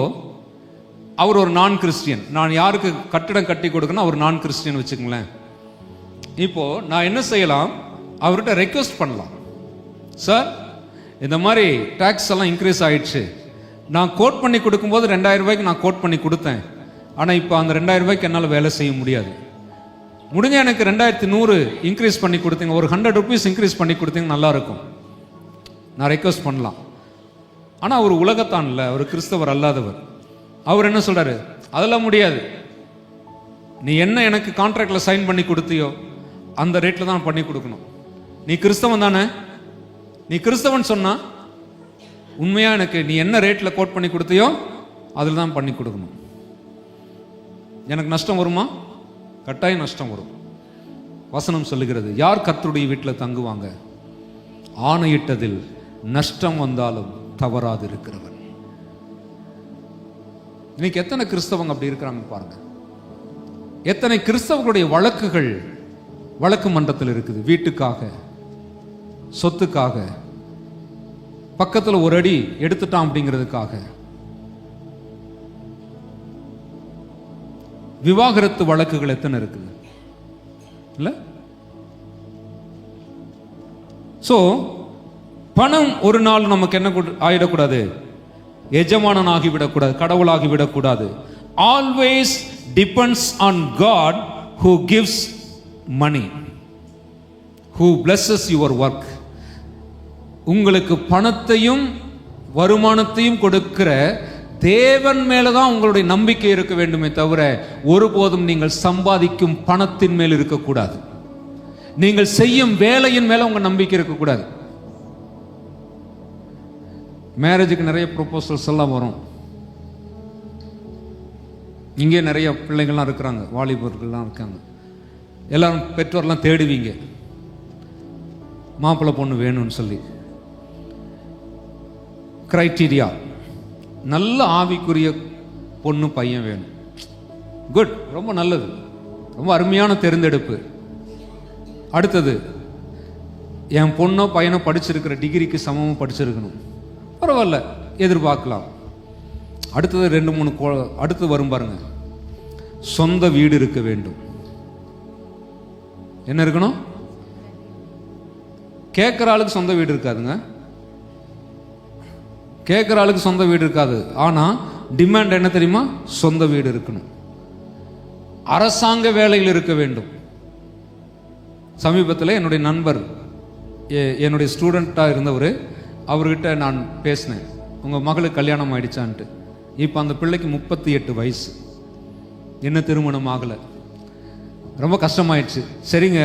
Speaker 2: அவர் ஒரு நான் கிறிஸ்டியன். நான் யாருக்கு கட்டிடம் கட்டி கொடுக்கணும்? அவர் நான் கிறிஸ்டியன் வச்சுக்கங்களேன். இப்போ நான் என்ன செய்யலாம்? அவர்கிட்ட ரெக்வெஸ்ட் பண்ணலாம், சார் இந்த மாதிரி டாக்ஸ் எல்லாம் இன்க்ரீஸ் ஆயிடுச்சு. நான் கோட் பண்ணி கொடுக்கும்போது 2000 ரூபாய்க்கு நான் கோட் பண்ணி கொடுத்தேன். ஆனால் இப்போ அந்த 2000 ரூபாய்க்கு என்னால் வேலை செய்ய முடியாது. முடிஞ்ச எனக்கு 2100 இன்க்ரீஸ் பண்ணி கொடுத்தீங்க, ஒரு 100 rupees இன்க்ரீஸ் பண்ணி கொடுத்தீங்க, நல்லா இருக்கும். நான் ரெக்வெஸ்ட் பண்ணலாம். ஆனால் அவர் உலகத்தான் இல்லை, அவர் கிறிஸ்தவர் அல்லாதவர். அவர் என்ன சொல்றாரு? அதெல்லாம் முடியாது. நீ என்ன எனக்கு கான்ட்ராக்ட்ல சைன் பண்ணி கொடுத்தியோ அந்த ரேட்ல தான் பண்ணி கொடுக்கணும். நீ கிறிஸ்தவன் தானே? நீ கிறிஸ்தவன் சொன்னா உண்மையா எனக்கு நீ என்ன ரேட்ல கோட் பண்ணி கொடுத்தியோ அதில் தான் பண்ணி கொடுக்கணும். எனக்கு நஷ்டம் வருமா? கட்டாயம் நஷ்டம் வரும். வசனம் சொல்லுகிறது, யார் கர்த்தருடைய வீட்டில் தங்குவாங்க? ஆணையிட்டதில் நஷ்டம் வந்தாலும் தவறாது இருக்கிறவன். இன்னைக்கு எத்தனை கிறிஸ்தவங்க அப்படி இருக்கிறாங்க பாருங்க. எத்தனை கிறிஸ்தவர்களுடைய வழக்குகள் வழக்கு மன்றத்தில் இருக்குது. வீட்டுக்காக, சொத்துக்காக, பக்கத்தில் ஒரு அடி எடுத்துட்டான் அப்படிங்கிறதுக்காக. விவாகரத்து வழக்குகள் எத்தனை இருக்குது இல்ல? சோ பணம் ஒரு நாள் நமக்கு என்ன ஆயிடக்கூடாது? எஜமானன் ஆகிவிடக்கூடாது, கடவுளாகி விடக்கூடாது. Always depends on God who gives money, who blesses your work. உங்களுக்கு பணத்தையும் வருமானத்தையும் கொடுக்கிற தேவன் மேலதான் உங்களுடைய நம்பிக்கை இருக்க வேண்டுமே தவிர ஒருபோதும் நீங்கள் சம்பாதிக்கும் பணத்தின் மேல் இருக்கக்கூடாது. நீங்கள் செய்யும் வேலையின் மேல உங்க நம்பிக்கை இருக்கக்கூடாது. மேரேஜுக்கு நிறைய ப்ரொபோசல்ஸ் எல்லாம் வரும். இங்கே நிறைய பிள்ளைங்கள்லாம் இருக்கிறாங்க, வாலிபர்கள்லாம் இருக்காங்க. எல்லாரும் பெற்றோர்லாம் தேடுவீங்க, மாப்பிள்ளை பொண்ணு வேணும்னு சொல்லி. கிரைட்டீரியா, நல்ல ஆவிக்குரிய பொண்ணு பையன் வேணும். குட், ரொம்ப நல்லது, ரொம்ப அருமையான தேர்ந்தெடுப்பு. அடுத்தது, என் பொண்ணோ பையனோ படிச்சிருக்கிற டிகிரிக்கு சமமாக படிச்சிருக்கணும். பரவாயில்ல, எதிர்பார்க்கலாம். அடுத்தது 2-3 அடுத்து வரும் பாருங்க. சொந்த வீடு இருக்க வேண்டும். என்ன இருக்கணும்? கேட்குற ஆளுக்கு சொந்த வீடு இருக்காதுங்க. கேட்குற ஆளுக்கு சொந்த வீடு இருக்காது. ஆனால் டிமாண்ட் என்ன தெரியுமா? சொந்த வீடு இருக்கணும். அரசாங்க வேலையில் இருக்க வேண்டும். சமீபத்தில் என்னுடைய நண்பர், என்னுடைய ஸ்டூடெண்ட்டாக இருந்தவர், அவர்கிட்ட நான் பேசினேன், உங்கள் மகளுக்கு கல்யாணம் ஆயிடுச்சான்ட்டு. இப்போ அந்த பிள்ளைக்கு 38 வயசு, என்ன திருமணம் ஆகலை. ரொம்ப கஷ்டமாயிடுச்சு. சரிங்க,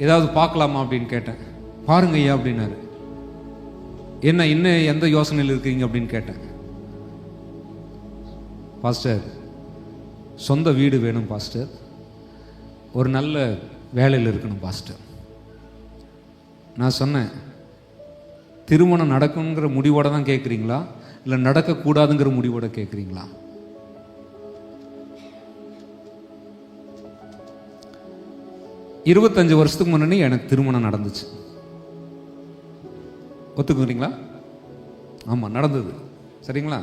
Speaker 2: ஏதாவது பார்க்கலாமா அப்படின்னு கேட்டேன். பாருங்க ஐயா அப்படின்னாரு. என்ன இன்னும் எந்த யோசனையில் இருக்கீங்க அப்படின்னு கேட்டேன். பாஸ்டர், சொந்த வீடு வேணும் பாஸ்டர், ஒரு நல்ல வேலையில் இருக்கணும் பாஸ்டர். நான் சொன்னேன், திருமணம் நடக்குங்கிற முடிவோட தான் கேட்குறீங்களா இல்லை நடக்கக்கூடாதுங்கிற முடிவோட கேட்குறீங்களா? இருபத்தஞ்சு வருஷத்துக்கு முன்னாடி எனக்கு திருமணம் நடந்துச்சு. ஒத்துக்குறீங்களா? ஆமாம், நடந்தது. சரிங்களா?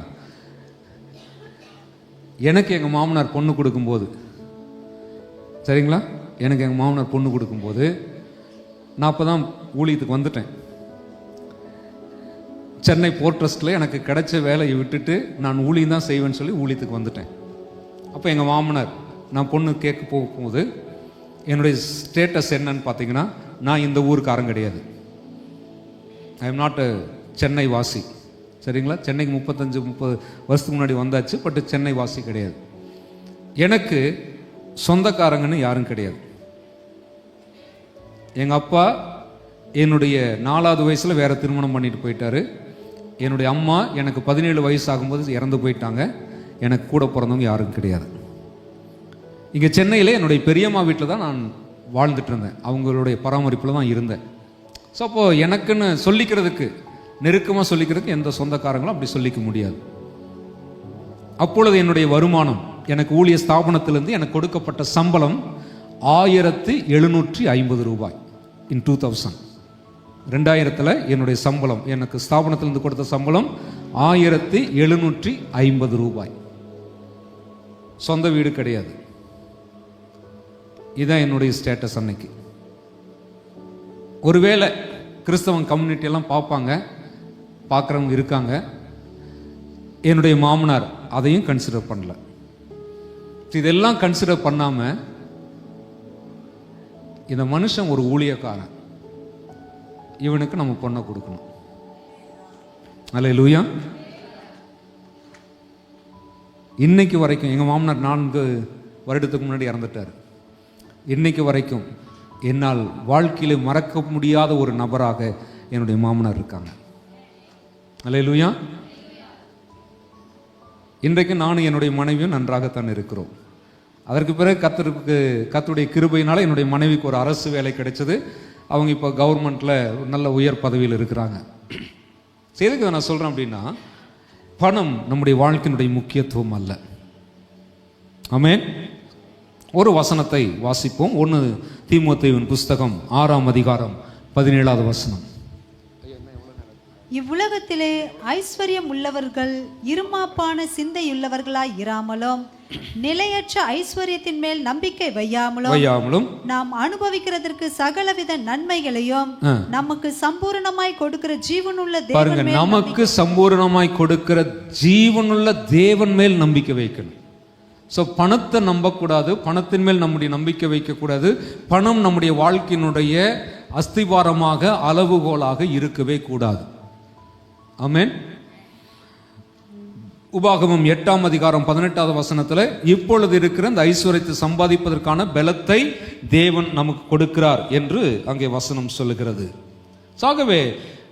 Speaker 2: எனக்கு எங்கள் மாமனார் பொண்ணு கொடுக்கும்போது, சரிங்களா, எனக்கு எங்கள் மாமனார் பொண்ணு கொடுக்கும்போது நான் அப்போ தான் ஊழியத்துக்கு வந்துட்டேன். சென்னை போர்ட் ட்ரஸ்ட்டில் எனக்கு கிடைச்ச வேலையை விட்டுட்டு நான் ஊழியம் தான் செய்வேன்னு சொல்லி ஊழியத்துக்கு வந்துட்டேன். அப்போ எங்கள் மாமனார் நான் பொண்ணு கேட்க போகும்போது என்னுடைய ஸ்டேட்டஸ் என்னன்னு பார்த்தீங்கன்னா, நான் இந்த ஊருக்காரன் கிடையாது. ஐ எம் நாட் சென்னை வாசி, சரிங்களா? சென்னைக்கு 30 வருஷத்துக்கு முன்னாடி வந்தாச்சு. பட் சென்னை வாசி கிடையாது. எனக்கு சொந்தக்காரங்கன்னு யாரும் கிடையாது. எங்கள் அப்பா என்னுடைய 4வது வயசில் வேற திருமணம் பண்ணிட்டு போயிட்டாரு. என்னுடைய அம்மா எனக்கு 17 வயசு ஆகும்போது இறந்து போயிட்டாங்க. எனக்கு கூட பிறந்தவங்க யாரும் கிடையாது. இங்கே சென்னையில் என்னுடைய பெரியம்மா வீட்டில் தான் நான் வாழ்ந்துட்டு இருந்தேன். அவங்களுடைய பராமரிப்பில் தான் இருந்தேன். ஸோ அப்போது எனக்குன்னு சொல்லிக்கிறதுக்கு, நெருக்கமாக சொல்லிக்கிறதுக்கு எந்த சொந்தக்காரங்களும் அப்படி சொல்லிக்க முடியாது. அப்பொழுது என்னுடைய வருமானம், எனக்கு ஊழிய ஸ்தாபனத்திலிருந்து எனக்கு கொடுக்கப்பட்ட சம்பளம் 1750 ரூபாய் இன் 2000. 2000 என்னுடைய சம்பளம், எனக்கு ஸ்தாபனத்திலிருந்து கொடுத்த சம்பளம் 1750 ரூபாய். சொந்த வீடு கிடையாது. இதுதான் என்னுடைய ஸ்டேட்டஸ் அன்னைக்கு. ஒருவேளை கிறிஸ்தவன் கம்யூனிட்டி எல்லாம் பார்ப்பாங்க, பார்க்குறவங்க இருக்காங்க. என்னுடைய மாமனார் அதையும் கன்சிடர் பண்ணல. இதெல்லாம் கன்சிடர் பண்ணாம இந்த மனுஷன் ஒரு ஊழியக்காரன், இவனுக்கு நம்ம பொண்ணை கொடுக்கணும். அல்லேலூயா. இன்னைக்கு வரைக்கும் எங்கள் மாமனார் 4 வருடத்துக்கு முன்னாடி இறந்துட்டார். இன்னைக்கு வரைக்கும் என்னால் வாழ்க்கையில் மறக்க முடியாத ஒரு நபராக என்னுடைய மாமனார் இருக்காங்க. அல்லேலூயா. இன்றைக்கு நானும் என்னுடைய மனைவியும் நன்றாகத்தான் இருக்கிறோம். அதற்கு பிறகு கர்த்தருடைய கிருபையினால என்னுடைய மனைவிக்கு ஒரு அரசு வேலை கிடைச்சது. அவங்க இப்போ கவர்மெண்ட்டில் நல்ல உயர் பதவியில் இருக்கிறாங்க. எதுக்கு நான் சொல்கிறேன் அப்படின்னா, பணம் நம்முடைய வாழ்க்கையினுடைய முக்கியத்துவம் அல்ல. ஆமென். ஒரு வசனத்தை வாசிப்போம். 1 தீமோத்தேயுவின் புஸ்தகம் 6ஆம் அதிகாரம் 17வது வசனம்.
Speaker 3: இவ்வுலகத்திலே ஐஸ்வர்யம் உள்ளவர்கள் இருமாப்பான சிந்தையுள்ளவர்களாய் இராமலும் நிலையற்ற ஐஸ்வர்யத்தின் மேல் நம்பிக்கை வையாமலும் நாம் அனுபவிக்கிறதற்கு சகலவித நன்மைகளையும் நமக்கு சம்பூரணமாய் கொடுக்கிற ஜீவனுள்ள
Speaker 2: பாருங்க, நமக்கு சம்பூரணமாய் கொடுக்கிற ஜீவனுள்ள தேவன் மேல் நம்பிக்கை வைக்கணும். ஸோ பணத்தை நம்பக்கூடாது, பணத்தின் மேல் நம்முடைய நம்பிக்கை வைக்கக்கூடாது. பணம் நம்முடைய வாழ்க்கையினுடைய அஸ்திவாரமாக, அளவுகோலாக இருக்கவே கூடாது. ஆமென். உபாகமம் 8ஆம் அதிகாரம் 18வது வசனத்தில், இப்பொழுது இருக்கிற இந்த ஐஸ்வர்யத்தை சம்பாதிப்பதற்கான பலத்தை தேவன் நமக்கு கொடுக்கிறார் என்று அங்கே வசனம் சொல்லுகிறது. ஆகவே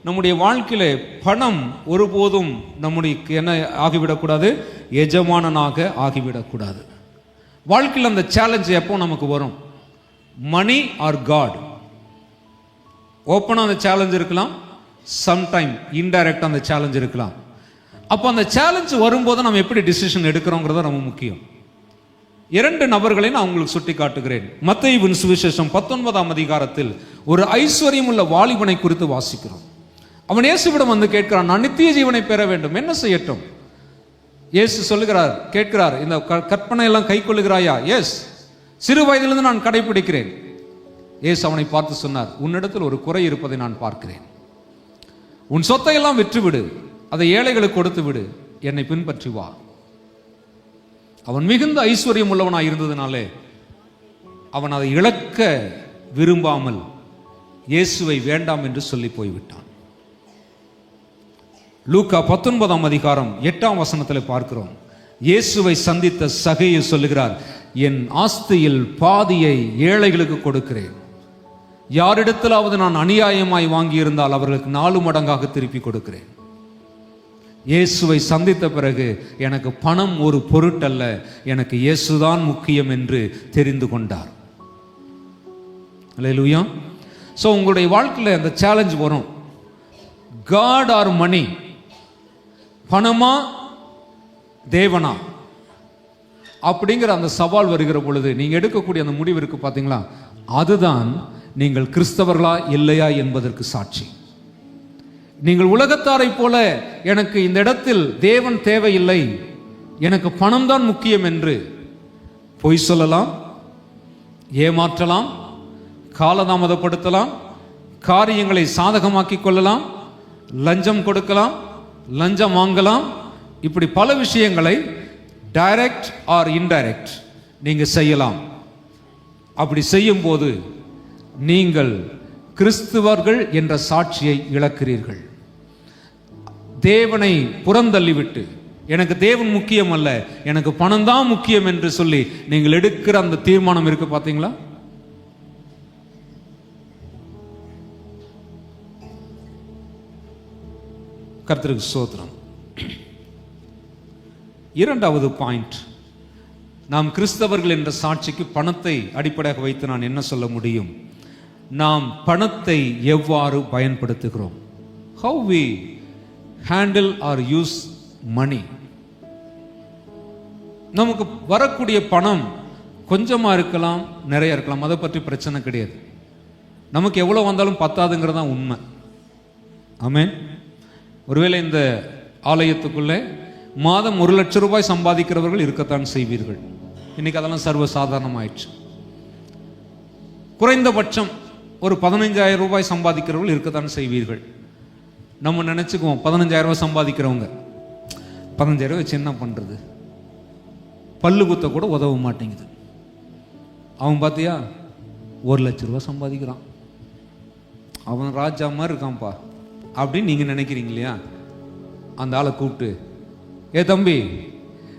Speaker 2: நம்முடைய வாழ்க்கையில பணம் ஒருபோதும் நம்முடைய என்ன ஆகிவிடக்கூடாது, எஜமானனாக ஆகிவிடக்கூடாது. வாழ்க்கையில் அந்த சேலஞ்ச் எப்போ நமக்கு வரும்? Money or God. ஓப்பனா அந்த சேலஞ்ச் இருக்கலாம், சம்டைம் இன்டைரக்டா அந்த சேலஞ்ச் இருக்கலாம். அப்போ அந்த சேலஞ்ச் வரும்போது நம்ம எப்படி டிசிஷன் எடுக்கிறோங்கிறத ரொம்ப முக்கியம். 2 நபர்களை நான் உங்களுக்கு சுட்டி காட்டுகிறேன். மத்தேயுவின் சுவிசேஷம் 19ஆம் அதிகாரத்தில் ஒரு ஐஸ்வர்யம் உள்ள வாலிபனை குறித்து வாசிக்கிறோம். அவன் இயேசுவிடம் வந்து கேட்கிறான், நான் நித்திய ஜீவனை பெற வேண்டும், என்ன செய்யட்டும்? இயேசு சொல்லுகிறார், கேட்கிறார், இந்த கற்பனை எல்லாம் கை கொள்ளுகிறாயா? எஸ், சிறு வயதிலிருந்து நான் கடைபிடிக்கிறேன். இயேசு அவனை பார்த்து சொன்னார், உன்னிடத்தில் ஒரு குறை இருப்பதை நான் பார்க்கிறேன். உன் சொத்தையெல்லாம் விற்றுவிடு, அதை ஏழைகளுக்கு கொடுத்து விடு, என்னை பின்பற்றி வா. அவன் மிகுந்த ஐஸ்வர்யம் உள்ளவனாய் இருந்ததுனாலே அவன் அதை இழக்க விரும்பாமல் இயேசுவை வேண்டாம் என்று சொல்லி போய்விட்டான். லூக்கா 19ஆம் அதிகாரம் 8ஆம் வசனத்தில் பார்க்கிறோம். இயேசுவை சந்தித்த சகேயு சொல்லுகிறார், என் ஆஸ்தியில் பாதியை ஏழைகளுக்கு கொடுக்கிறேன். யாரிடத்திலாவது நான் அநியாயமாய் வாங்கியிருந்தால் அவர்களுக்கு 4 மடங்காக திருப்பி கொடுக்கிறேன். இயேசுவை சந்தித்த பிறகு எனக்கு பணம் ஒரு பொருட்டல்ல, எனக்கு இயேசுதான் முக்கியம் என்று தெரிந்து கொண்டார். அல்லேலூயா. ஸோ உங்களுடைய வாழ்க்கையில் அந்த சேலஞ்ச் வரும், காட் ஆர் மணி, பணமா தேவனா அப்படிங்கிற அந்த சவால் வருகிற பொழுது நீங்க எடுக்கக்கூடிய அந்த முடிவு இருக்கு பார்த்தீங்களா, அதுதான் நீங்கள் கிறிஸ்தவர்களா இல்லையா என்பதற்கு சாட்சி. நீங்கள் உலகத்தாரை போல எனக்கு இந்த இடத்தில் தேவன் தேவையில்லை, எனக்கு பணம் தான் முக்கியம் என்று பொய் சொல்லலாம், ஏமாற்றலாம், காலதாமதப்படுத்தலாம், காரியங்களை சாதகமாக்கிக் கொள்ளலாம், லஞ்சம் கொடுக்கலாம், லஞ்சம் வாங்கலாம். இப்படி பல விஷயங்களை டைரக்ட் ஆர் இன்டைரக்ட் நீங்க செய்யலாம். அப்படி செய்யும் போது நீங்கள் கிறிஸ்துவர்கள் என்ற சாட்சியை இழக்கிறீர்கள்.
Speaker 1: தேவனை புறந்தள்ளிவிட்டு, எனக்கு தேவன் முக்கியம் அல்ல, எனக்கு பணம் தான் முக்கியம் என்று சொல்லி நீங்கள் எடுக்கிற அந்த தீர்மானம் இருக்கு பார்த்தீங்களா? கர்த்தருக்கு ஸ்தோத்திரம். இரண்டாவது பாயிண்ட், நாம் கிறிஸ்தவர்கள் என்ற சாட்சிக்கு பணத்தை அடிப்படையாக வைத்து நான் என்ன சொல்ல முடியும்? நாம் பணத்தை எவ்வாறு பயன்படுத்துகிறோம்? how we handle or use money. நமக்கு வரக்கூடிய பணம் கொஞ்சமா இருக்கலாம், நிறைய இருக்கலாம், அதை பற்றி பிரச்சனை கிடையாது. நமக்கு எவ்வளவு வந்தாலும் பத்தாதுங்கிறது தான் உண்மை. ஆமென். ஒருவேளை இந்த ஆலயத்துக்குள்ளே மாதம் 1 லட்சம் ரூபாய் சம்பாதிக்கிறவர்கள் இருக்கத்தான் செய்வீர்கள். இன்னைக்கு அதெல்லாம் சர்வசாதாரணமாயிடுச்சு. குறைந்தபட்சம் ஒரு 15,000 ரூபாய் சம்பாதிக்கிறவர்கள் இருக்கத்தான் செய்வீர்கள். நம்ம நினைச்சுக்குவோம் 15,000 ரூபாய் சம்பாதிக்கிறவங்க 15,000 ரூபாய் வச்சு என்ன பண்றது, பல்லு குத்த கூட உதவ மாட்டேங்குது. அவன் பார்த்தியா 1 லட்சம் ரூபாய் சம்பாதிக்கிறான், அவன் ராஜா மாதிரி இருக்கான்ப்பா அப்படின்னு நீங்க நினைக்கிறீங்க இல்லையா? அந்த ஆளை கூப்பிட்டு, ஏ தம்பி,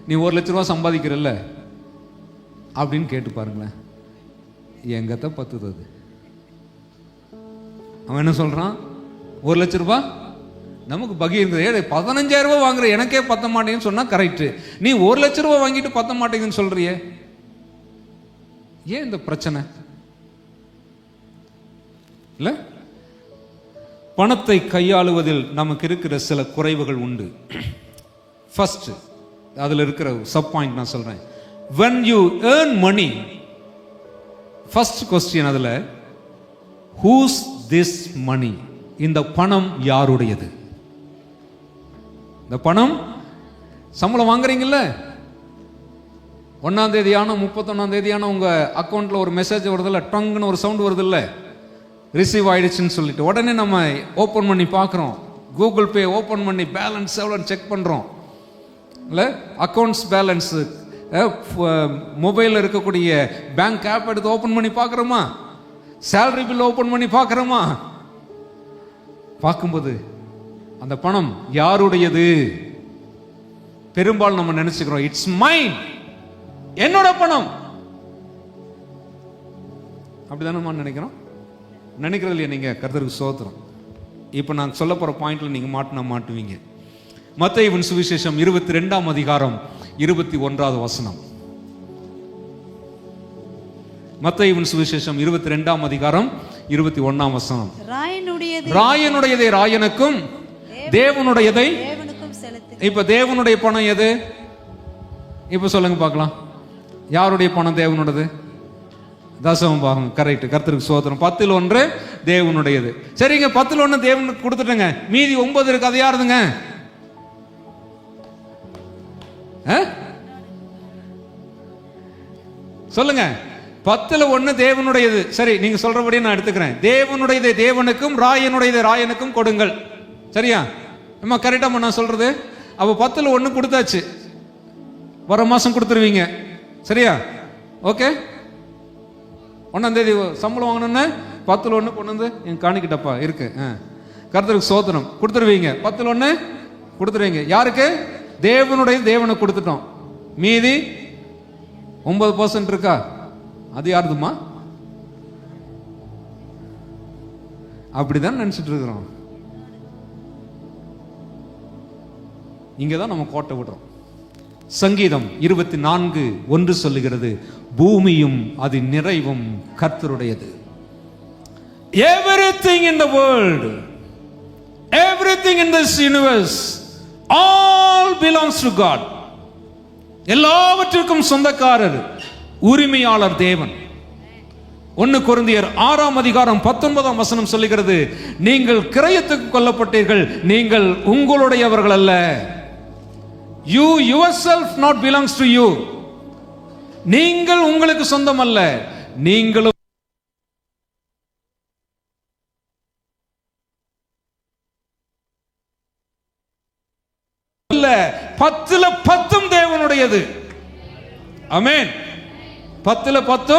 Speaker 1: நீ 1 லட்சம் ரூபாய் சம்பாதிக்கிறல்ல அப்படின்னு கேட்டு பாருங்களேன், எங்கத்த பத்துது அது? அவன் என்ன சொல்றான்? 1 லட்சம் ரூபாய் நமக்கு பகி இருக்குது, 15,000 ரூபாய் வாங்குற எனக்கே பத்த மாட்டேங்குன்னு சொன்னா கரெக்ட். நீ 1 லட்சம் ரூபாய் வாங்கிட்டு பத்த மாட்டேங்குன்னு சொல்றியே, ஏன் இந்த பிரச்சனை? இல்ல, பணத்தை கையாளுவதில் நமக்கு இருக்கிற சில குறைவுகள் உண்டு. ஃபர்ஸ்ட், அதுல இருக்கிற சப் பாயிண்ட் நான் சொல்றேன். when you earn money, first question அதுல, whose this money? இந்த பணம் யாருடையது? இந்த பணம் சம்பளம் வாங்குறீங்கல்ல, 1ஆம் தேதி ஆனா 31ஆம் தேதி ஆனா உங்க அக்கௌண்ட்ல ஒரு மெசேஜ் வருதுல்ல, டங்குன்னு ஒரு சவுண்ட் வருதுல்ல, ரிசீவ் ஆயிடுச்சுன்னு சொல்லிட்டு உடனே நம்ம ஓப்பன் பண்ணி பார்க்குறோம், கூகுள் பே ஓப்பன் பண்ணி பேலன்ஸ் எவ்வளோன்னு செக் பண்ணுறோம் இல்லை, அக்கௌண்ட்ஸ் பேலன்ஸ், மொபைலில் இருக்கக்கூடிய பேங்க் ஆப் எடுத்து ஓப்பன் பண்ணி பார்க்குறோமா, சேலரி பில் ஓப்பன் பண்ணி பார்க்குறோமா? பார்க்கும்போது அந்த பணம் யாருடையது? பெரும்பாலும் நம்ம நினைச்சுக்கிறோம் இட்ஸ் மைன், என்னோட பணம். அப்படிதானே நினைக்கிறோம்? நினைக்கிறது இல்லையா நீங்க? கர்த்தருக்கு ஸ்தோத்திரம். இப்போ நான் சொல்ல போற பாயிண்ட்ல நீங்க மாட்டுவீங்க. மத்தேயுவின் சுவிசேஷம் 22ஆம் அதிகாரம் 21வது வசனம். மத்தேயுவின் சுவிசேஷம் 22ஆம் அதிகாரம் 21ஆம் வசனம். ராயனுடையதை ராயனுக்கும் தேவனுடையதை
Speaker 3: தேவனுக்கும் செலுத்து.
Speaker 1: இப்ப தேவனுடைய பணம் எது? இப்ப சொல்லுங்க பார்க்கலாம், யாருடைய பணம் தேவனுடையது? தசம பாகம். கரெக்ட், கர்த்தருக்கு ஸ்தோத்திரம். 10ல் 1 தேவனுடையது. சரிங்க, 10ல் 1 தேவனுக்கு கொடுத்துட்டங்க, மீதி 9 இருக்கு, அது யாருதுங்க? சொல்லுங்க. 10ல் 1 தேவனுடையது. சரி, நீங்க சொல்றபடியே நான் எடுத்துக்கிறேன். தேவனுடையதை தேவனுக்கும் ராயனுடையதை ராயனுக்கும் கொடுங்கள். சரியா? அம்மா கரெக்டா நான் சொல்றது? அப்ப 10ல் 1 கொடுத்தாச்சு, வர மாசம் கொடுத்துருவீங்க. சரியா? ஓகே, 1ஆம் தேதி சம்பளம் வாங்கணும்னு 10ல் 1 கொண்டு வந்து என் காணிக்கிட்டப்பா இருக்கு, கர்த்தருக்கு ஸ்தோத்திரம், கொடுத்துருவீங்க. 10ல் 1 கொடுத்துருவீங்க. யாருக்கு? தேவனுடைய தேவனுக்கு கொடுத்துட்டோம். மீதி 9% இருக்கா, அது யாருதுமா? அப்படிதான் நினைச்சிட்டு இருக்கிறோம். இங்கதான் நம்ம கோட்டை விடுறோம். சங்கீதம் 24:1 சொல்லுகிறது, பூமியும் அதன் நிறைவும் கர்த்தருடையது. Everything in the world, everything in this universe, all belongs to God. எல்லாவற்றிற்கும் சொந்தக்காரர், உரிமையாளர் தேவன். 1 கொரிந்தியர் 6ஆம் அதிகாரம் 19ஆம் வசனம் சொல்லுகிறது, நீங்கள் கிரயத்துக்கு கொல்லப்பட்டீர்கள், நீங்கள் உங்களுடையவர்கள் அல்ல. You yourself not belongs to you. நீங்கள் உங்களுக்கு சொந்தம் அல்ல, நீங்களும் 10ல் 10 தேவனுடையது. ஆமென். 10ல் 10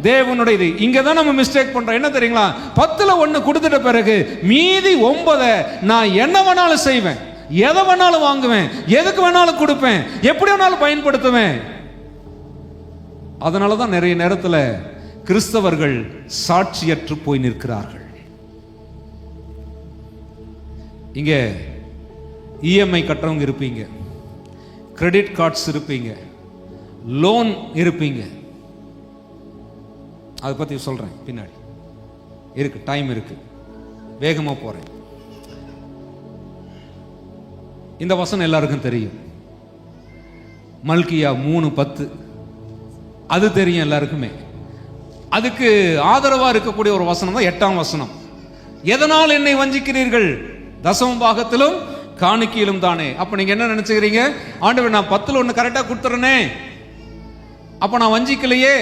Speaker 1: தேவனுடையது. இங்கதான் நம்ம மிஸ்டேக் பண்றோம். என்ன தெரியுங்களா? 10ல் 1 கொடுத்துட்ட பிறகு மீதி 9 நான் என்ன வேணாலும் செய்வேன், எதை வேணாலும் வாங்குவேன், எதுக்கு வேணாலும் கொடுப்பேன், எப்படி வேணாலும் பயன்படுத்துவேன். அதனால தான் நிறைய நேரத்தில் கிறிஸ்தவர்கள் சாட்சியற்று போய் நிற்கிறார்கள். இங்க இஎம்ஐ கட்டுறவங்க இருப்பீங்க, கிரெடிட் கார்ட்ஸ் இருப்பீங்க, லோன் இருப்பீங்க. அதை பத்தி சொல்றேன் பின்னாடி, இருக்கு, டைம் இருக்கு, வேகமா போறேன். இந்த வசனம் எல்லாருக்கும் தெரியும், மல்கியா 3:10, அது தெரியும் எல்லாருக்குமே. அதுக்கு ஆதரவா இருக்கக்கூடிய ஒரு வசனம் தான் 8ஆம் வசனம். எதனால் என்னை வஞ்சிக்கிறீர்கள், தசம பாகத்திலும் காணிக்கையிலும் தானே. அப்ப நீங்க என்ன நினைச்சுக்கிறீங்க, ஆண்டவர் நான் 10ல் 1 கரெக்டா கொடுத்துறனே, அப்ப நான் வஞ்சிக்கலையே,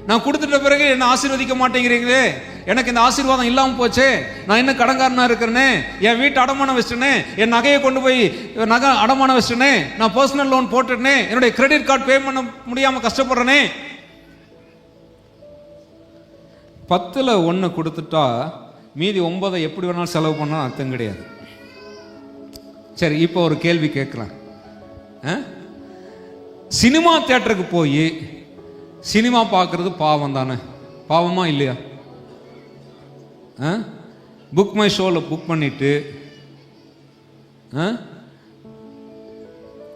Speaker 1: நான் கொடுத்துட்ட பிறகு என்ன ஆசீர்வதிக்க மாட்டேங்கிறீங்களே, எனக்கு இந்த ஆசீர்வாதம் இல்லாம போச்சே, நான் என்ன கடன்காரனா இருக்கிறேனே, என் வீட்டு அடமானம் வச்சிட்டேனே, என் நகையை கொண்டு போய் நகை அடமானம் வச்சிட்டேனே, நான் பர்சனல் லோன் போட்டுட்டேனே, என்னுடைய கிரெடிட் கார்டு பே பண்ண முடியாம கஷ்டப்படுறேனே. 10ல் 1 கொடுத்துட்டா மீதி 9 எப்படி வேணாலும் செலவு பண்ணா அர்த்தம் கிடையாது. சரி, இப்போ ஒரு கேள்வி கேட்கலாம். சினிமா தியேட்டருக்கு போய் சினிமா பார்க்கறது பாவம் தானே? பாவமா இல்லையா? புக் மை ஷோவில் புக் பண்ணிட்டு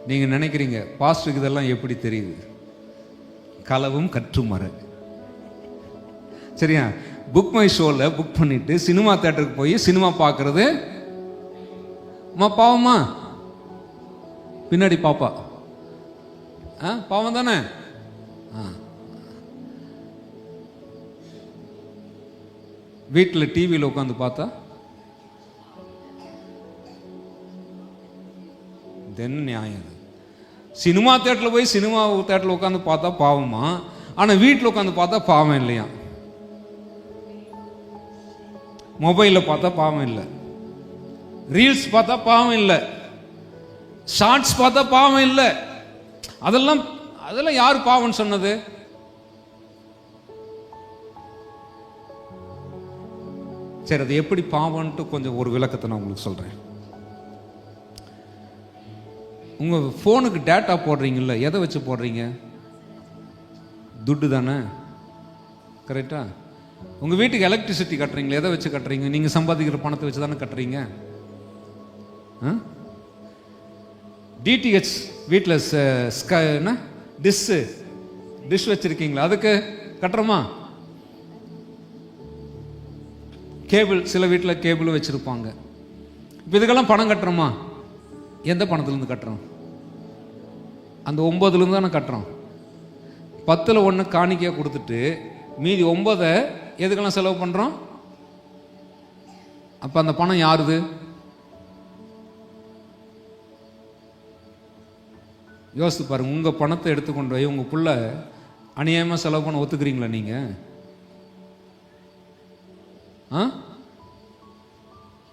Speaker 1: நீங்க நினைக்கிறீங்க பாஸ்டருக்கு இதெல்லாம் எப்படி தெரியுது? களவும் கற்றுமற. சரியா? புக் மை ஷோவில் புக் பண்ணிட்டு சினிமா தியேட்டருக்கு போய் சினிமா பார்க்கறது பாவமா? பின்னாடி பாப்பா பாவம் தானே? வீட்டில் டிவியில் உட்காந்து பார்த்தா தென் நியாயம். சினிமா தியேட்டரில் போய் சினிமா தியேட்டரில் உட்காந்து பார்த்தா பாவமா, ஆனால் வீட்டில் உட்காந்து பார்த்தா பாவம் இல்லையா? மொபைலில் பார்த்தா பாவம் இல்லை, ரீல்ஸ் பார்த்தா பாவம் இல்லை, ஷார்ட்ஸ் பார்த்தா பாவம் இல்லை. அதெல்லாம் யார் பாவம் சொன்னது? சரி, அது எப்படி பாவம்ட்டு கொஞ்சம் ஒரு விளக்கத்தை நான் உங்களுக்கு சொல்றேன். உங்க போனுக்கு டேட்டா போடுறீங்கல்ல, எதை வச்சு போடுறீங்க? துட்டு தானே, கரெக்டா? உங்க வீட்டுக்கு எலக்ட்ரிசிட்டி கட்டுறீங்களா, எதை வச்சு கட்டுறீங்க? நீங்க சம்பாதிக்கிற பணத்தை வச்சு தானே கட்டுறீங்க. டிடிஹெச் வீட்டில் டிஷ் வச்சிருக்கீங்களா, அதுக்கு கட்டுறோமா? கேபிள், சில வீட்டில் கேபிள் வச்சிருப்பாங்க. இப்போ இதுக்கெல்லாம் பணம் கட்டுறோமா? எந்த பணத்துலேருந்து கட்டுறோம்? அந்த 9லேருந்து தானே கட்டுறோம். 10ல் 1 காணிக்கையாக கொடுத்துட்டு மீதி 9 எதுக்கெல்லாம் செலவு பண்ணுறோம்? அப்போ அந்த பணம் யாருது? யோசித்து பாருங்க. உங்கள் பணத்தை எடுத்துக்கொண்டு போய் உங்கள் புள்ள அநியாயமாக செலவு பண்ண ஒத்துக்கிறீங்களா நீங்கள்?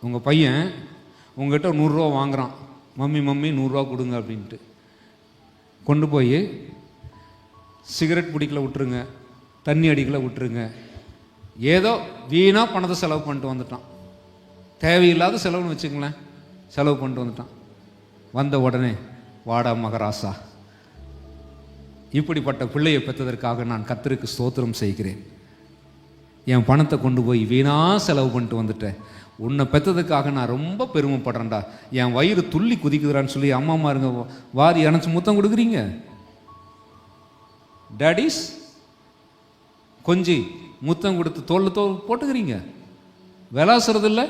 Speaker 1: உங்கள் பையன் உங்ககிட்ட 100 ரூபா வாங்குறான், மம்மி 100 ரூபா கொடுங்க அப்படின்ட்டு. கொண்டு போய் சிகரெட் பிடிக்கல விட்டுருங்க, தண்ணி அடிக்கல விட்டுருங்க, ஏதோ வீணாக பணத்தை செலவு பண்ணிட்டு வந்துட்டான். தேவையில்லாத செலவுன்னு வச்சுங்களேன், செலவு பண்ணிட்டு வந்துட்டான். வந்த உடனே வாடா மகராசா, இப்படிப்பட்ட பிள்ளையை பெற்றதற்காக நான் கர்த்தருக்கு ஸ்தோத்திரம் செய்கிறேன். என் பணத்தை கொண்டு போய் வீணா செலவு பண்ணிட்டு வந்துட்டேன், உன்னை பெற்றதுக்காக நான் ரொம்ப பெருமைப்படுறேன்டா, என் வயிறு துள்ளி குதிக்குதுறான்னு சொல்லி அம்மா இருங்க வாரி அணைச்சு முத்தம் கொடுக்குறீங்க. டேடிஸ் கொஞ்சி முத்தம் கொடுத்து தோல் போட்டுக்கிறீங்க. விளாசுறது இல்லை.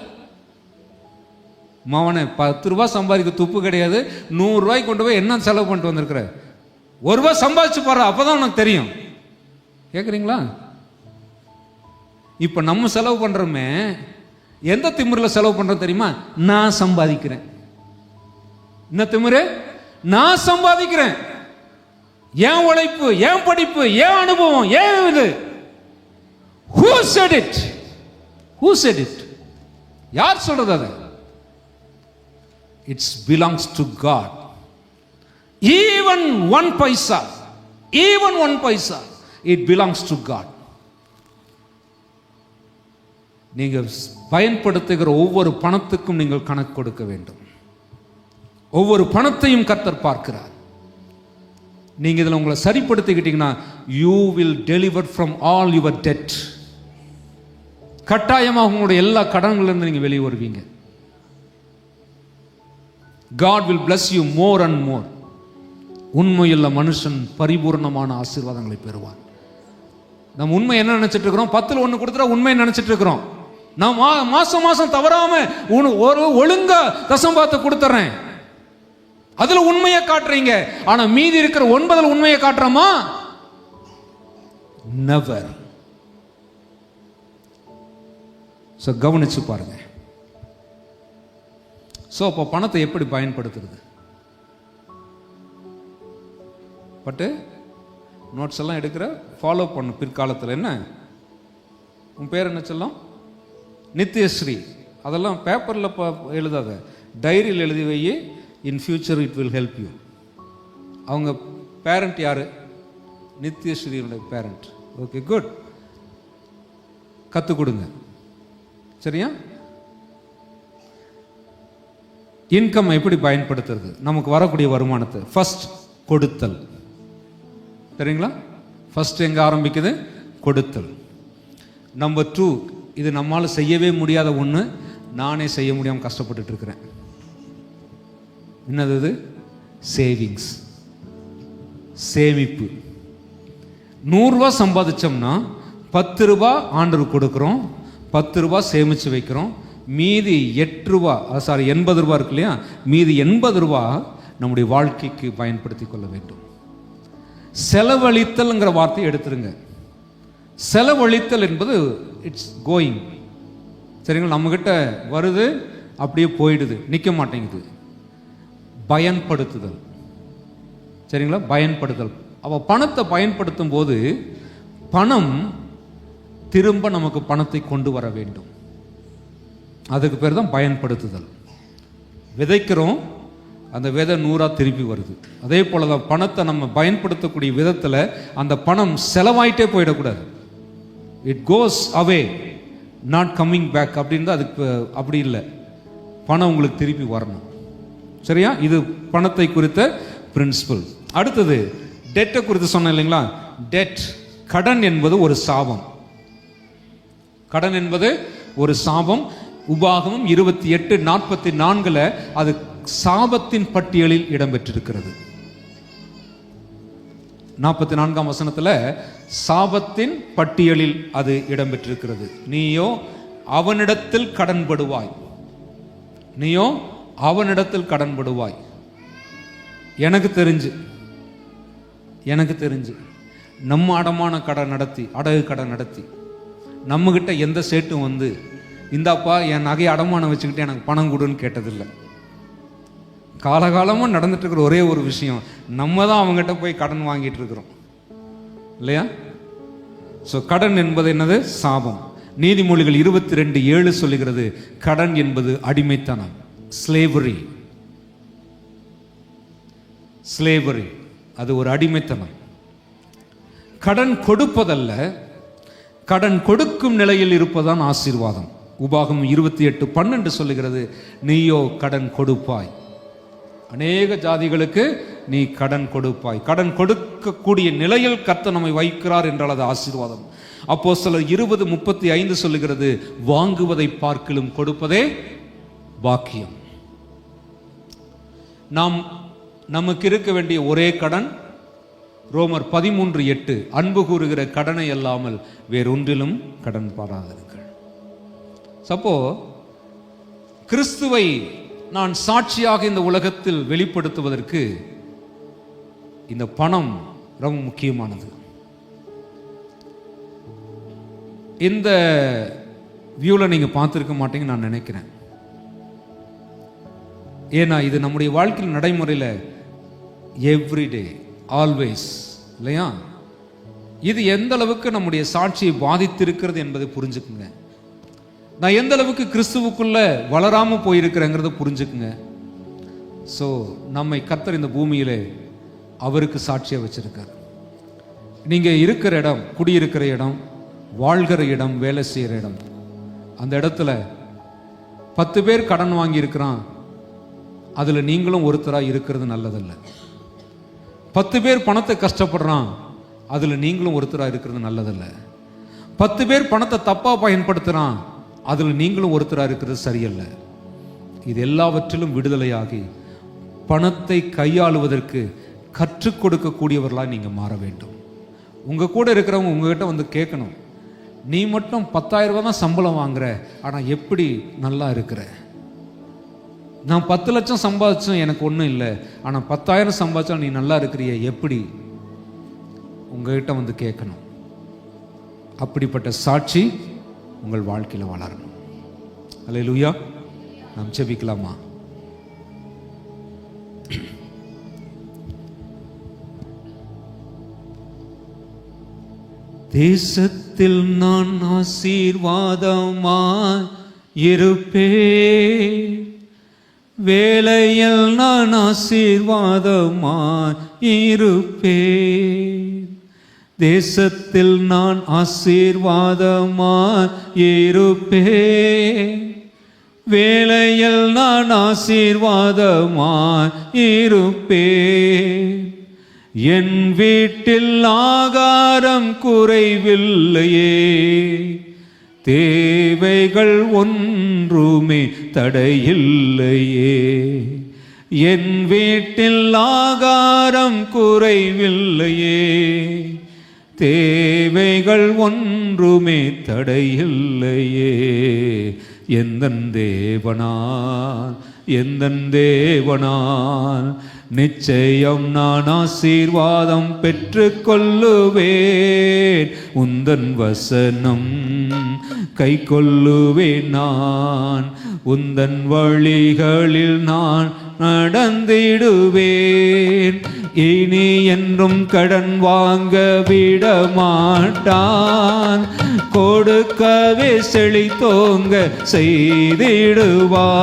Speaker 1: மாவனை 10 ரூபாய் சம்பாதிக்க துப்பு கிடையாது, 100 ரூபாய்க்கு கொண்டு போய் என்ன செலவு பண்ணிட்டு வந்திருக்கிற? 1 ரூபாய் சம்பாதிச்சு பாரு, அப்பதான் உனக்கு தெரியும். கேட்குறீங்களா? இப்ப நம்ம செலவு பண்றோமே, எந்த திமிரில் செலவு பண்றோம் தெரியுமா? நான் சம்பாதிக்கிறேன். என்ன திமிரு? நான் சம்பாதிக்கிறேன். ஏன் உழைப்பு, ஏன் படிப்பு, ஏன் அனுபவம், ஏன் இது? Who said it? Who said it? யார் சொல்றது? அது it belongs to God. Even 1 paisa, even 1 paisa, it belongs to God. நீங்கள் பயன்படுத்துகிற ஒவ்வொரு பணத்துக்கும் நீங்கள் கணக்கு கொடுக்க வேண்டும். ஒவ்வொரு பணத்தையும் கர்த்தர் பார்க்கிறார். நீங்க இதில் உங்களை சரிப்படுத்திக்கிட்டீங்கன்னா you will deliver from all your debt. கட்டாயமாக உங்களுடைய எல்லா கடன்களிலிருந்து நீங்க வெளியே வருவீங்க. God will bless you more and more. உண்மையுள்ள மனுஷன் பரிபூர்ணமான ஆசீர்வாதங்களை பெறுவான். நம்ம உண்மை என்ன நினைச்சிட்டு இருக்கிறோம்? 10ல் 1 கொடுத்துட்டா உண்மை நினைச்சிட்டு இருக்கிறோம். நான் மாசம் மாசம் தவறாம ஒரு ஒழுங்கா தசம்பாத்தை கொடுத்துறேன், அதுல உண்மையை காட்டுறீங்க. ஆனா மீதி இருக்கிற 9ல் உண்மையை காட்டுறோமா? நெவர். சோ கவனிச்சு பாருங்க. சோ அப்போ பணத்தை எப்படி பயன்படுத்துறது? பட்டு நோட்ஸ் எல்லாம் எடுக்கிற, ஃபாலோ பண்ணு. பிற்காலத்தில் என்ன உன் பேர் என்ன சொல்லும்? நித்யஸ்ரீ. அதெல்லாம் பேப்பரில் எழுதாத, டைரியில் எழுதி வை. In future it will help you. அவங்க பேரண்ட் யாரு? நித்யஸ்ரீயோட பேரண்ட். Okay, good. கற்றுக் கொடுங்க, சரியா? இன்கம் எப்படி பயன்படுத்துறது? நமக்கு வரக்கூடிய வருமானத்தை ஃபர்ஸ்ட் கொடுத்தல். சரிங்களா? ஃபர்ஸ்ட் எங்க ஆரம்பிக்குது? கொடுத்தல். நம்பர் 2, இது நம்மால செய்யவே முடியாத ஒன்று, நானே செய்ய முடியாமல் கஷ்டப்பட்டுட்டு இருக்கிறேன். என்னது இது? சேவிங்ஸ், சேமிப்பு. 100 ரூபா சம்பாதிச்சோம்னா 10 ரூபா ஆண்டருக்கு கொடுக்குறோம், 10 ரூபா சேமிச்சு வைக்கிறோம். மீதி 8 ரூபா, 80 ரூபா இருக்கு இல்லையா, மீதி 80 ரூபா நம்முடைய வாழ்க்கைக்கு பயன்படுத்தி கொள்ள வேண்டும். செலவழித்தல்ங்கிற வார்த்தையை எடுத்துருங்க. செலவழித்தல் என்பது இட்ஸ் கோயிங். சரிங்களா? நம்மகிட்ட வருது, அப்படியே போயிடுது, நிற்க மாட்டேங்குது. பயன்படுத்துதல். சரிங்களா? பயன்படுத்தல். அவ பணத்தை பயன்படுத்தும் போது பணம் திரும்ப நமக்கு பணத்தை கொண்டு வர வேண்டும். அதுக்கு பேர் தான் பயன்படுத்துதல். விதைக்கிறோம், அந்த விதை 100 திருப்பி வருது. அதே போல தான் பணத்தை நம்ம பயன்படுத்தக்கூடிய விதத்தில் அந்த பணம் செலவாயிட்டே போயிடக்கூடாது. It goes away, not coming back அப்படின்னு தான். அதுக்கு அப்படி இல்லை, பணம் உங்களுக்கு திருப்பி வரணும். சரியா? இது பணத்தை குறித்த பிரின்சிபல். அடுத்தது டெட்டை குறித்து சொன்னேன் இல்லைங்களா? டெட், கடன் என்பது ஒரு சாபம். கடன் என்பது ஒரு சாபம். உபாகமம் 28:44 அது சாபத்தின் பட்டியலில் இடம்பெற்றிருக்கிறது. 44ஆம் வசனத்தில் சாபத்தின் பட்டியலில் அது இடம்பெற்றிருக்கிறது. நீயோ அவனிடத்தில் கடன்படுவாய், நீயோ அவனிடத்தில் கடன்படுவாய். எனக்கு தெரிஞ்சு நம்ம அடமான கடன் நடத்தி, அடகு கடன் நடத்தி, நம்மகிட்ட எந்த சேட்டும் வந்து இந்தாப்பா என் நகையை அடமானம் வச்சுக்கிட்டு எனக்கு பணம் கொடுன்னு கேட்டதில்லை. காலகாலமாக நடந்துட்டு இருக்கிற ஒரே ஒரு விஷயம், நம்ம தான் அவங்ககிட்ட போய் கடன் வாங்கிட்டு இருக்கிறோம் இல்லையா? ஸோ கடன் என்பது என்னது? சாபம். நீதிமொழிகள் 22:7 சொல்லுகிறது, கடன் என்பது அடிமைத்தனம், ஸ்லேவரி. ஸ்லேவரி, அது ஒரு அடிமைத்தனம். கடன் கொடுப்பதல்ல, கடன் கொடுக்கும் நிலையில் இருப்பதான் ஆசீர்வாதம். உபாகமம் 28:12 சொல்லுகிறது, நீயோ கடன் கொடுப்பாய். அநேக ஜாதிகளுக்கு நீ கடன் கொடுப்பாய். கடன் கொடுக்கக்கூடிய நிலையில் கர்த்தர் நம்மை வைக்கிறார் என்றால் அது ஆசீர்வாதம். அப்போஸ்தலர் 20:35 சொல்லுகிறது, வாங்குவதை பார்க்கிலும் கொடுப்பதே பாக்கியம். நமக்கு இருக்க வேண்டிய ஒரே கடன் ரோமர் 13:8, அன்பு கூறுகிற கடனை அல்லாமல் வேறொன்றிலும் கடன் பாராதீர்கள். சப்போ கிறிஸ்துவை நான் சாட்சியாக இந்த உலகத்தில் வெளிப்படுத்துவதற்கு இந்த பணம் ரொம்ப முக்கியமானது. இந்த வியூல நீங்க பார்த்துருக்க மாட்டீங்கன்னு நான் நினைக்கிறேன். ஏன்னா இது நம்முடைய வாழ்க்கையில் நடைமுறையில் எவ்ரிடே, ஆல்வேஸ் இல்லையா? இது எந்த அளவுக்கு நம்முடைய சாட்சியை பாதித்திருக்கிறது என்பதை புரிஞ்சுக்குங்க. நான் எந்த அளவுக்கு கிறிஸ்துவுக்குள்ள வளராம போயிருக்கிறேங்கிறத புரிஞ்சுக்குங்க. ஸோ நம்மை கர்த்தர் இந்த பூமியிலே அவருக்கு சாட்சியாக வச்சிருக்கார். நீங்க இருக்கிற இடம், குடியிருக்கிற இடம், வாழ்கிற இடம், வேலை செய்கிற இடம், அந்த இடத்துல 10 பேர் கடன் வாங்கி இருக்கிறான்,
Speaker 2: அதில் நீங்களும் ஒருத்தராக இருக்கிறது நல்லதல்ல. 10 பேர் பணத்தை கஷ்டப்படுறான், அதில் நீங்களும் ஒருத்தராக இருக்கிறது நல்லதல்ல. 10 பேர் பணத்தை தப்பாக பயன்படுத்துகிறான், அதில் நீங்களும் ஒருத்தராக இருக்கிறது சரியல்ல. இது எல்லாவற்றிலும் விடுதலையாகி பணத்தை கையாளுவதற்கு கற்றுக் கொடுக்கக்கூடியவர்களாக நீங்கள் மாற வேண்டும். உங்கள் கூட இருக்கிறவங்க உங்ககிட்ட வந்து கேட்கணும், நீ மட்டும் 10,000 ரூபா தான் சம்பளம் வாங்குற, ஆனால் எப்படி நல்லா இருக்கிற? நான் 10 லட்சம் சம்பாதிச்சும் எனக்கு ஒன்றும் இல்லை, ஆனால் 10,000 சம்பாதிச்சா நீ நல்லா இருக்கிறிய எப்படி? உங்ககிட்ட வந்து கேட்கணும். அப்படிப்பட்ட சாட்சி உங்கள் வாழ்க்கையில் வளரணும். அல்லேலூயா. நாம் ஜெபிக்கலாமா? தேசத்தில் நான் ஆசீர்வாதமாய் இருப்பேன், வேலையில் நான் ஆசீர்வாதமாய் இருப்பேன். தேசத்தில் நான் ஆசீர்வாதமாய் இருப்பேன், வேலையில் நான் ஆசீர்வாதமாய் இருப்பேன். என் வீட்டில் ஆகாரம் குறைவில்லையே, தேவைகள் ஒன்றுமே தடையில்லையே. என் வீட்டில் ஆகாரம் குறைவில்லையே, தேவைகள் ஒன்றுமே தடையில்லையே. எந்தன் தேவனால், எந்தன் தேவனால் நிச்சயம் நான் ஆசீர்வாதம் பெற்று கொள்ளுவேன். உந்தன் வசனம் கை கொள்ளுவேன் நான், உந்தன் வழிகளில் நான் நடந்திடுவேன். இனி என்றும் கடன் வாங்க விட மாட்டான், கொடுக்கவே செழித்தோங்க செய்திடுவான்.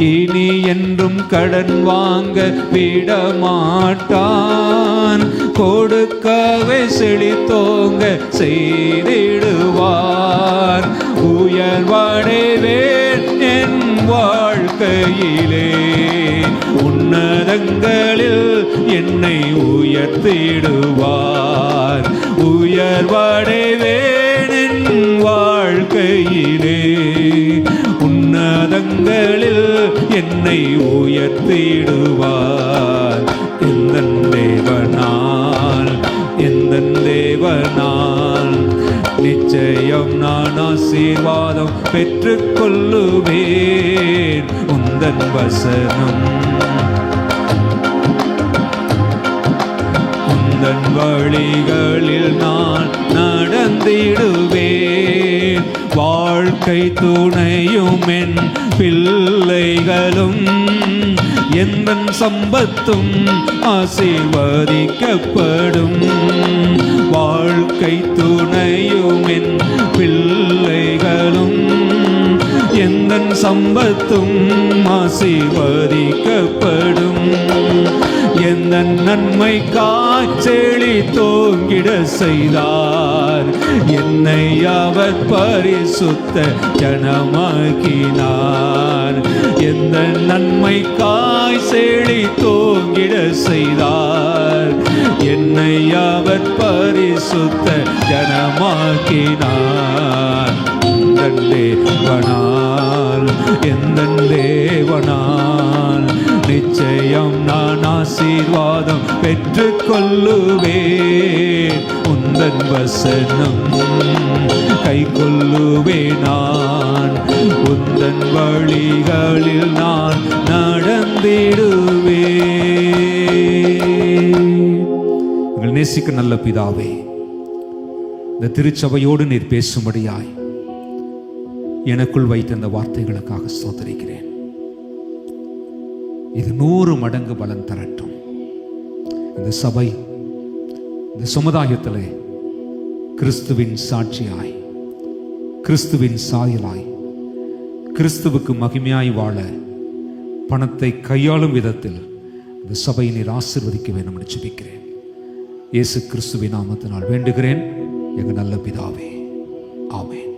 Speaker 2: இனி என்றும் கடன் வாங்க விட மாட்டான், கொடுக்கவே செழித்தோங்க செய்திடுவான். உயர்வடைவேன் என் வாழ்க்கையிலே, உன்னதங்களில் என்னை உயர்த்திடுவார். உயர்வடைவேன் என் வாழ்க்கையிலே, உன்னதங்களில் என்னை உயர்த்திடுவார். எந்தன் தேவனால், எந்தன் தேவனால் நிச்சயம் நான் ஆசீர்வாதம் பெற்று கொள்ளுவேன். உந்தன் வசனம், உந்தன் வழிகளில் நான் நடந்திடுவேன். வாழ்க்கை துணையும் என் பிள்ளைகளும் எந்தன் சம்பத்தும் ஆசீர்வதிக்கப்படும். வாழ்க்கை துணையும் என் பிள்ளைகளும் எந்தன் சம்பத்தும் ஆசீர்வதிக்கப்படும். எந்த நன்மைக்காய் செழித்தோங்கிட செய்தார், என்னை அவர் பரிசுத்த ஜனமாக்கினார். எந்த நன்மைக்காய் செழித்தோங்கிட செய்தார், என்னை அவர் பரிசுத்த ஜனமாக்கினார். எந்தன் தேவனால், எந்தன் தேவனால் நிச்சயம் நான் ஆசீர்வாதம் பெற்று கொள்ளுவேன். உந்தன் வசனம் கை கொள்ளுவேன் நான், உந்தன் வழிகளில் நான் நடந்திடுவேன். எங்கள் நேசிக்க நல்ல பிதாவே, இந்த திருச்சபையோடு நீர் பேசும்படியாய் எனக்குள் வைத்த இந்த வார்த்தைகளுக்காக ஸ்தோத்திரிக்கிறேன். இது 100 மடங்கு பலன் தரட்டும். இந்த சபை, இந்த சமுதாயத்திலே கிறிஸ்துவின் சாட்சியாய், கிறிஸ்துவின் சாயலாய், கிறிஸ்துவுக்கு மகிமையாய் வாழ பணத்தை கையாளும் விதத்தில் இந்த சபையை நீர் ஆசீர்வதிக்க வேண்டும் என்று ஜெபிக்கிறேன். இயேசு கிறிஸ்துவின் நாமத்தினால் வேண்டுகிறேன் எங்கள் நல்ல பிதாவே, ஆமென்.